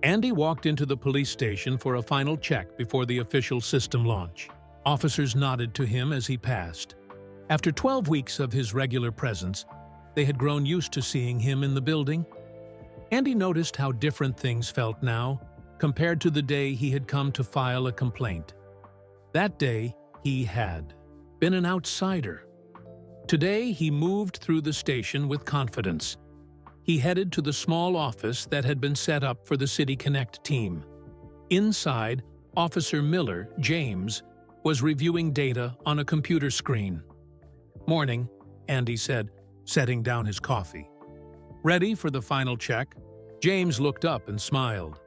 S1: Andy walked into the police station for a final check before the official system launch. Officers nodded to him as he passed. After 12 weeks of his regular presence, they had grown used to seeing him in the building. Andy noticed how different things felt now compared to the day he had come to file a complaint. That day, he had been an outsider. Today, he moved through the station with confidence. He headed to the small office that had been set up for the City Connect team. Inside, Officer Miller, James, was reviewing data on a computer screen. Morning, Andy said, setting down his coffee. Ready for the final check? James looked up and smiled.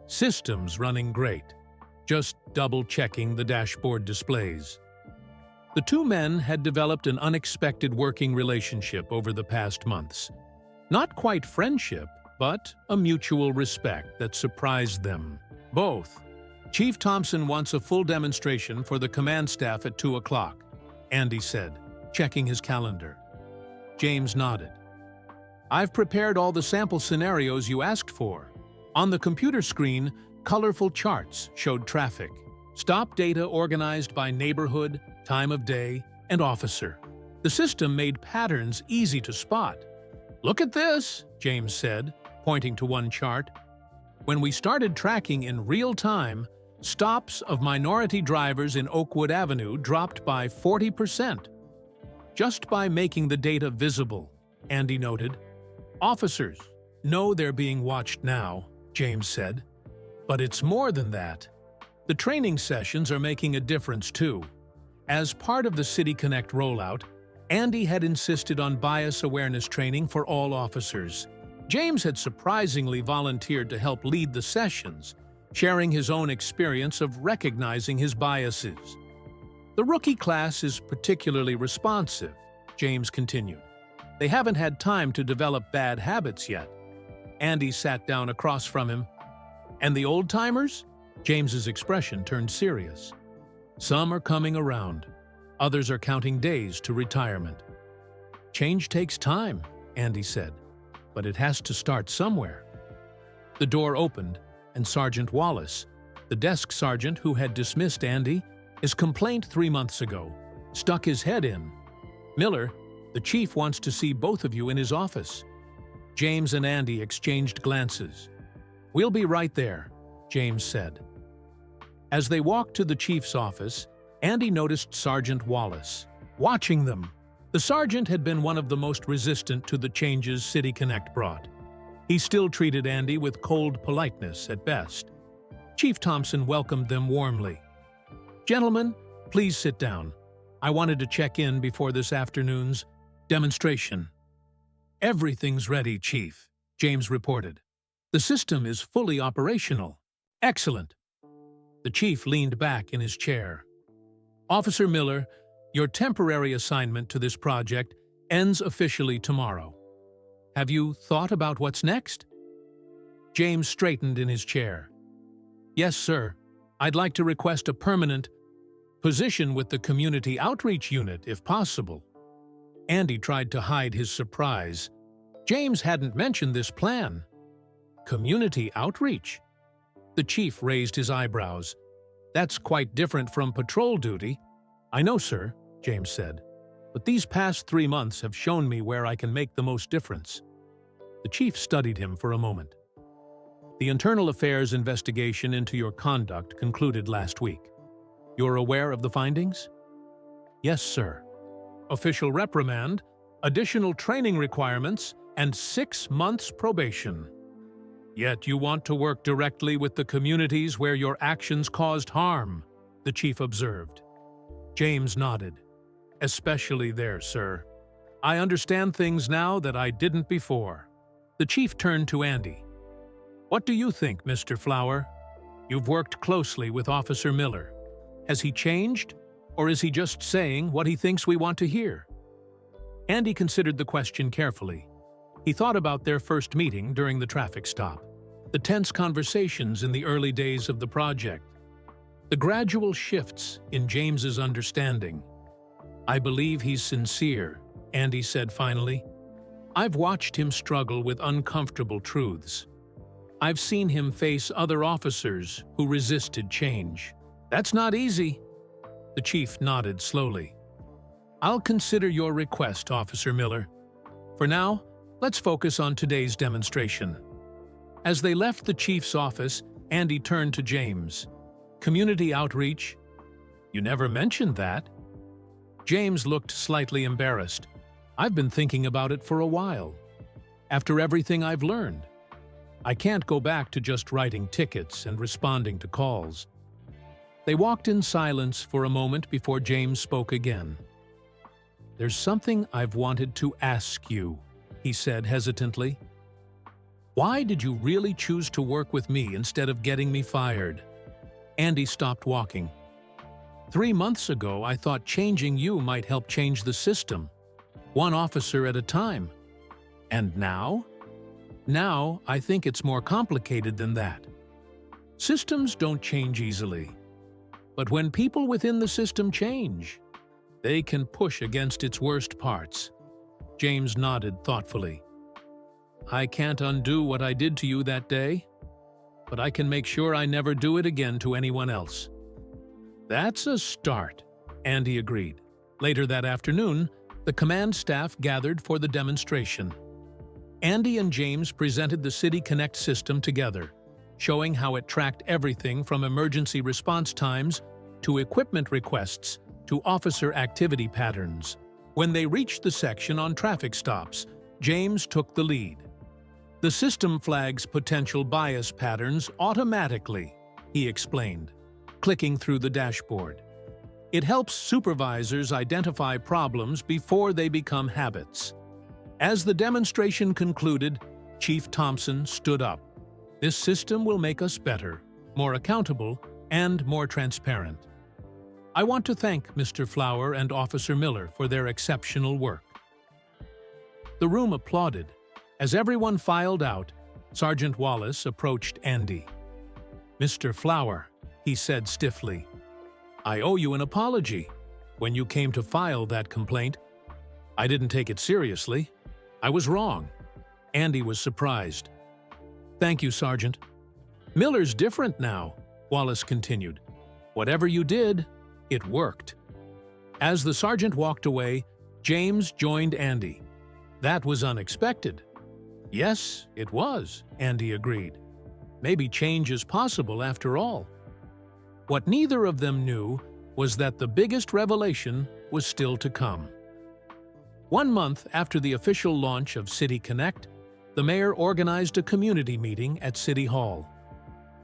S1: Systems running great. Just double-checking the dashboard displays. The two men had developed an unexpected working relationship over the past months. Not quite friendship, but a mutual respect that surprised them both. Chief Thompson wants a full demonstration for the command staff at 2 o'clock, Andy said, checking his calendar. James nodded. I've prepared all the sample scenarios you asked for. On the computer screen, colorful charts showed traffic. Stop data organized by neighborhood, time of day, and officer. The system made patterns easy to spot. Look at this, James said, pointing to one chart. When we started tracking in real time, stops of minority drivers in Oakwood Avenue dropped by 40%. Just by making the data visible, Andy noted. Officers know they're being watched now, James said. But it's more than that. The training sessions are making a difference too. As part of the City Connect rollout, Andy had insisted on bias awareness training for all officers. James had surprisingly volunteered to help lead the sessions, sharing his own experience of recognizing his biases. The rookie class is particularly responsive, James continued. They haven't had time to develop bad habits yet. Andy sat down across from him. And the old-timers? James's expression turned serious. Some are coming around. Others are counting days to retirement. Change takes time, Andy said, but it has to start somewhere. The door opened, and Sergeant Wallace, the desk sergeant who had dismissed Andy, his complaint 3 months ago, stuck his head in. Miller, the chief wants to see both of you in his office. James and Andy exchanged glances. We'll be right there, James said. As they walked to the chief's office, Andy noticed Sergeant Wallace, watching them. The sergeant had been one of the most resistant to the changes City Connect brought. He still treated Andy with cold politeness at best. Chief Thompson welcomed them warmly. Gentlemen, please sit down. I wanted to check in before this afternoon's demonstration. Everything's ready, Chief, James reported. The system is fully operational. Excellent. The chief leaned back in his chair. Officer Miller, your temporary assignment to this project ends officially tomorrow. Have you thought about what's next? James straightened in his chair. Yes, sir. I'd like to request a permanent position with the Community Outreach Unit, if possible. Andy tried to hide his surprise. James hadn't mentioned this plan. Community outreach? The chief raised his eyebrows. That's quite different from patrol duty. I know, sir, James said, but these past 3 months have shown me where I can make the most difference. The chief studied him for a moment. The internal affairs investigation into your conduct concluded last week. You're aware of the findings? Yes, sir. Official reprimand, additional training requirements, and 6 months probation. Yet you want to work directly with the communities where your actions caused harm, the chief observed. James nodded. Especially there, sir. I understand things now that I didn't before. The chief turned to Andy. What do you think, Mr. Flower? You've worked closely with Officer Miller. Has he changed, or is he just saying what he thinks we want to hear? Andy considered the question carefully. He thought about their first meeting during the traffic stop, the tense conversations in the early days of the project, the gradual shifts in James's understanding. I believe he's sincere, Andy said finally. I've watched him struggle with uncomfortable truths. I've seen him face other officers who resisted change. That's not easy. The chief nodded slowly. I'll consider your request, Officer Miller. For now, let's focus on today's demonstration. As they left the chief's office, Andy turned to James. Community outreach? You never mentioned that. James looked slightly embarrassed. I've been thinking about it for a while. After everything I've learned, I can't go back to just writing tickets and responding to calls. They walked in silence for a moment before James spoke again. There's something I've wanted to ask you, he said hesitantly. Why did you really choose to work with me instead of getting me fired? Andy stopped walking. 3 months ago, I thought changing you might help change the system, one officer at a time. And now? Now, I think it's more complicated than that. Systems don't change easily. But when people within the system change, they can push against its worst parts. James nodded thoughtfully. I can't undo what I did to you that day, but I can make sure I never do it again to anyone else. That's a start, Andy agreed. Later that afternoon, the command staff gathered for the demonstration. Andy and James presented the City Connect system together, showing how it tracked everything from emergency response times to equipment requests to officer activity patterns. When they reached the section on traffic stops, James took the lead. The system flags potential bias patterns automatically, he explained, clicking through the dashboard. It helps supervisors identify problems before they become habits. As the demonstration concluded, Chief Thompson stood up. This system will make us better, more accountable, and more transparent. I want to thank Mr. Flower and Officer Miller for their exceptional work. The room applauded. As everyone filed out, Sergeant Wallace approached Andy. Mr. Flower, he said stiffly, I owe you an apology. When you came to file that complaint, I didn't take it seriously. I was wrong. Andy was surprised. Thank you, Sergeant. Miller's different now, Wallace continued. Whatever you did, it worked. As the sergeant walked away, James joined Andy. That was unexpected. Yes, it was, Andy agreed. Maybe change is possible after all. What neither of them knew was that the biggest revelation was still to come. 1 month after the official launch of City Connect, the mayor organized a community meeting at City Hall.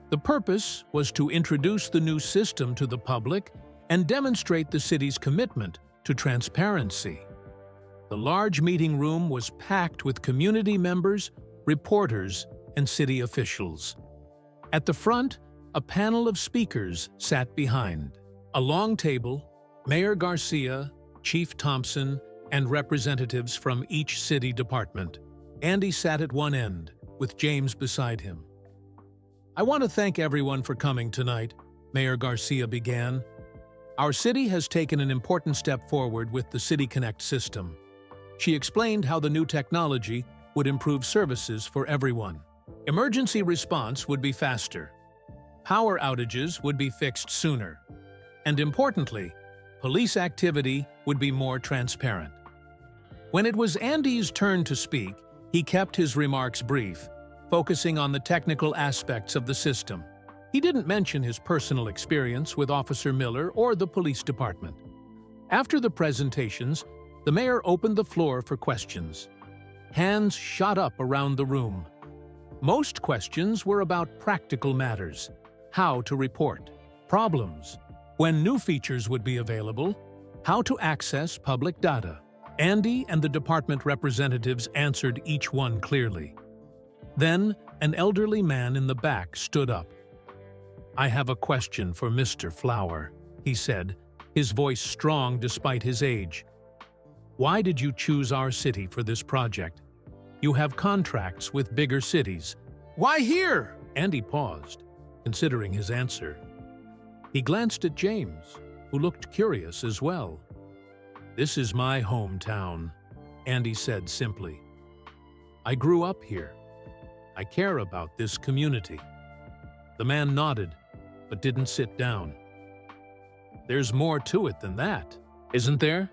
S1: The purpose was to introduce the new system to the public and demonstrate the city's commitment to transparency. The large meeting room was packed with community members, reporters, and city officials. At the front, a panel of speakers sat behind. A long table, Mayor Garcia, Chief Thompson, and representatives from each city department. Andy sat at one end, with James beside him. "I want to thank everyone for coming tonight," Mayor Garcia began. "Our city has taken an important step forward with the City Connect system." She explained how the new technology would improve services for everyone. Emergency response would be faster. Power outages would be fixed sooner. And importantly, police activity would be more transparent. When it was Andy's turn to speak, he kept his remarks brief, focusing on the technical aspects of the system. He didn't mention his personal experience with Officer Miller or the police department. After the presentations, the mayor opened the floor for questions. Hands shot up around the room. Most questions were about practical matters: how to report, problems, when new features would be available, how to access public data. Andy and the department representatives answered each one clearly. Then, an elderly man in the back stood up. "I have a question for Mr. Flower," he said, his voice strong despite his age. "Why did you choose our city for this project? You have contracts with bigger cities. Why here?" Andy paused, considering his answer. He glanced at James, who looked curious as well. "This is my hometown," Andy said simply. "I grew up here. I care about this community." The man nodded, but didn't sit down. "There's more to it than that, isn't there?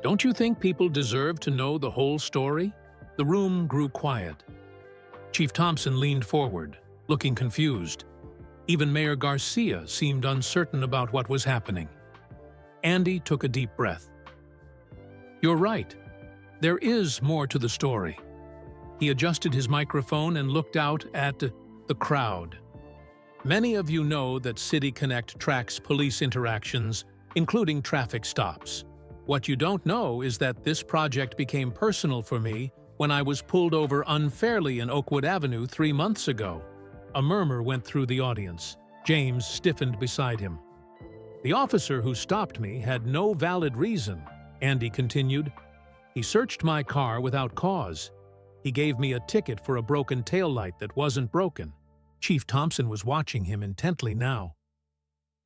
S1: Don't you think people deserve to know the whole story?" The room grew quiet. Chief Thompson leaned forward, looking confused. Even Mayor Garcia seemed uncertain about what was happening. Andy took a deep breath. "You're right. There is more to the story." He adjusted his microphone and looked out at the crowd. "Many of you know that City Connect tracks police interactions, including traffic stops. What you don't know is that this project became personal for me when I was pulled over unfairly in Oakwood Avenue 3 months ago." A murmur went through the audience. James stiffened beside him. "The officer who stopped me had no valid reason," Andy continued. "He searched my car without cause. He gave me a ticket for a broken taillight that wasn't broken." Chief Thompson was watching him intently now.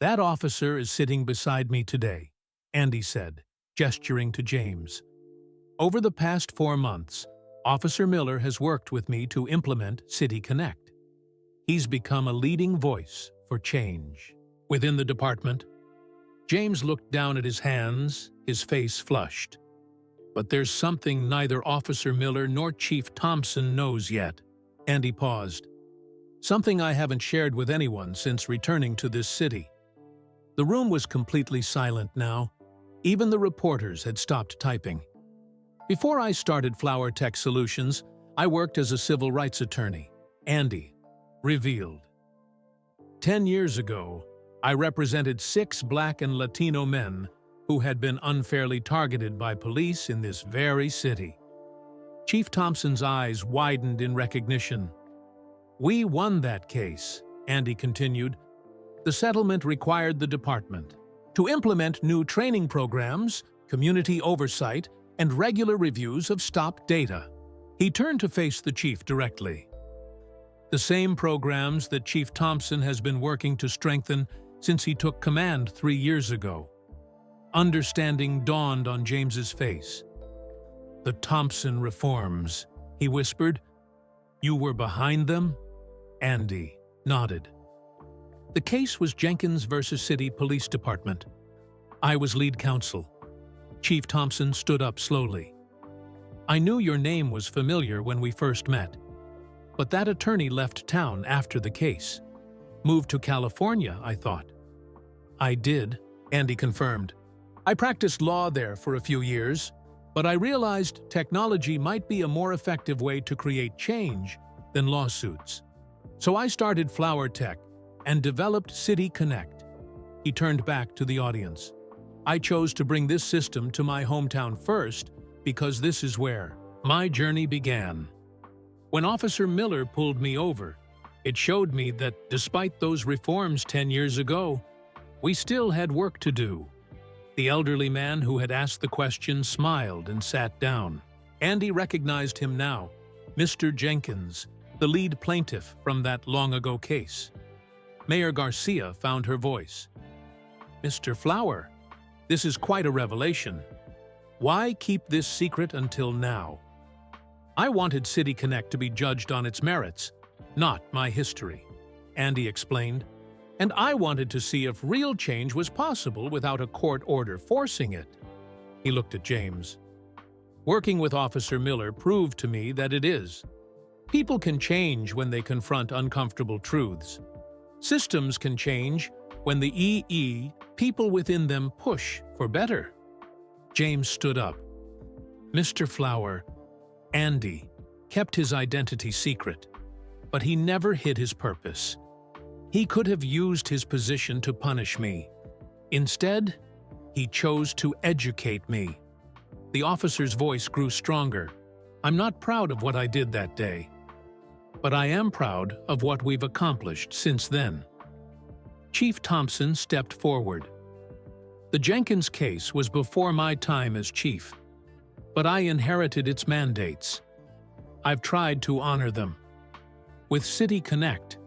S1: "That officer is sitting beside me today," Andy said, gesturing to James. "Over the past 4 months, Officer Miller has worked with me to implement City Connect. He's become a leading voice for change within the department." James looked down at his hands, his face flushed. "But there's something neither Officer Miller nor Chief Thompson knows yet." Andy paused. "Something I haven't shared with anyone since returning to this city." The room was completely silent now. Even the reporters had stopped typing. "Before I started Flower Tech Solutions, I worked as a civil rights attorney," Andy revealed. 10 years ago, I represented 6 Black and Latino men who had been unfairly targeted by police in this very city." Chief Thompson's eyes widened in recognition. "We won that case," Andy continued. "The settlement required the department to implement new training programs, community oversight, and regular reviews of stop data." He turned to face the chief directly. "The same programs that Chief Thompson has been working to strengthen since he took command 3 years ago." Understanding dawned on James's face. "The Thompson reforms," he whispered. "You were behind them?" Andy nodded. "The case was Jenkins versus City Police Department. I was lead counsel." Chief Thompson stood up slowly. "I knew your name was familiar when we first met. But that attorney left town after the case. Moved to California, I thought." "I did," Andy confirmed. "I practiced law there for a few years, but I realized technology might be a more effective way to create change than lawsuits. So I started Flower Tech and developed City Connect." He turned back to the audience. "I chose to bring this system to my hometown first because this is where my journey began. When Officer Miller pulled me over, it showed me that despite those reforms 10 years ago, we still had work to do." The elderly man who had asked the question smiled and sat down. Andy recognized him now. Mr. Jenkins, the lead plaintiff from that long-ago case. Mayor Garcia found her voice. Mr. Flower, this is quite a revelation. Why keep this secret until now? I wanted City Connect to be judged on its merits, not my history, Andy explained. And I wanted to see if real change was possible without a court order forcing it. He looked at James. Working with Officer Miller proved to me that it is. People can change when they confront uncomfortable truths. Systems can change when the people within them push for better. James stood up. Mr. Flower, Andy, kept his identity secret, but he never hid his purpose. He could have used his position to punish me. Instead, he chose to educate me. The officer's voice grew stronger. I'm not proud of what I did that day, but I am proud of what we've accomplished since then. Chief Thompson stepped forward. The Jenkins case was before my time as chief, but I inherited its mandates. I've tried to honor them. With City Connect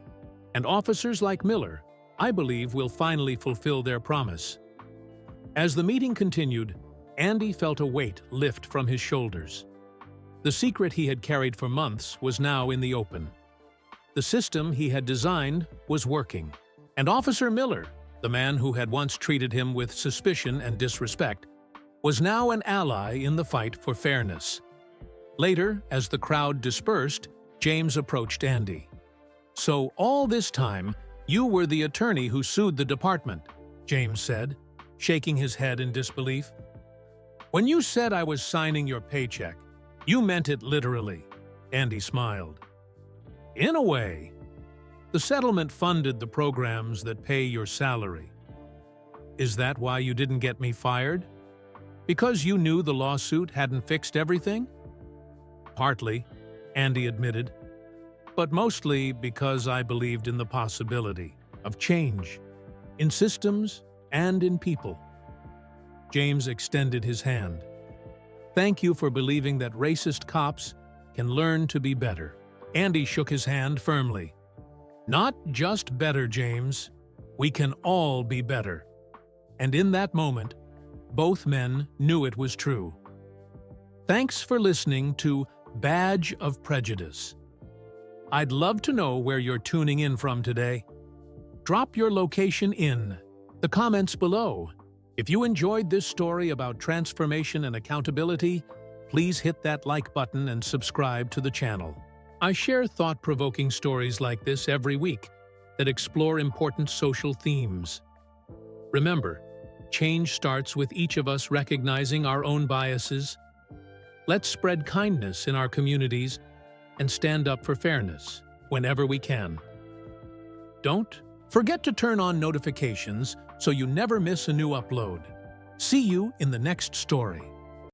S1: and officers like Miller, I believe we'll finally fulfill their promise. As the meeting continued, Andy felt a weight lift from his shoulders. The secret he had carried for months was now in the open. The system he had designed was working, and Officer Miller, the man who had once treated him with suspicion and disrespect, was now an ally in the fight for fairness. Later, as the crowd dispersed, James approached Andy. So all this time, you were the attorney who sued the department, James said, shaking his head in disbelief. When you said I was signing your paycheck, you meant it literally, Andy smiled. In a way. The settlement funded the programs that pay your salary. Is that why you didn't get me fired? Because you knew the lawsuit hadn't fixed everything? Partly, Andy admitted, but mostly because I believed in the possibility of change, in systems and in people. James extended his hand. Thank you for believing that racist cops can learn to be better. Andy shook his hand firmly. Not just better, James. We can all be better. And in that moment, both men knew it was true. Thanks for listening to Badge of Prejudice. I'd love to know where you're tuning in from today. Drop your location in the comments below. If you enjoyed this story about transformation and accountability, please hit that like button and subscribe to the channel. I share thought-provoking stories like this every week that explore important social themes. Remember, change starts with each of us recognizing our own biases. Let's spread kindness in our communities and stand up for fairness whenever we can. Don't forget to turn on notifications so you never miss a new upload. See you in the next story.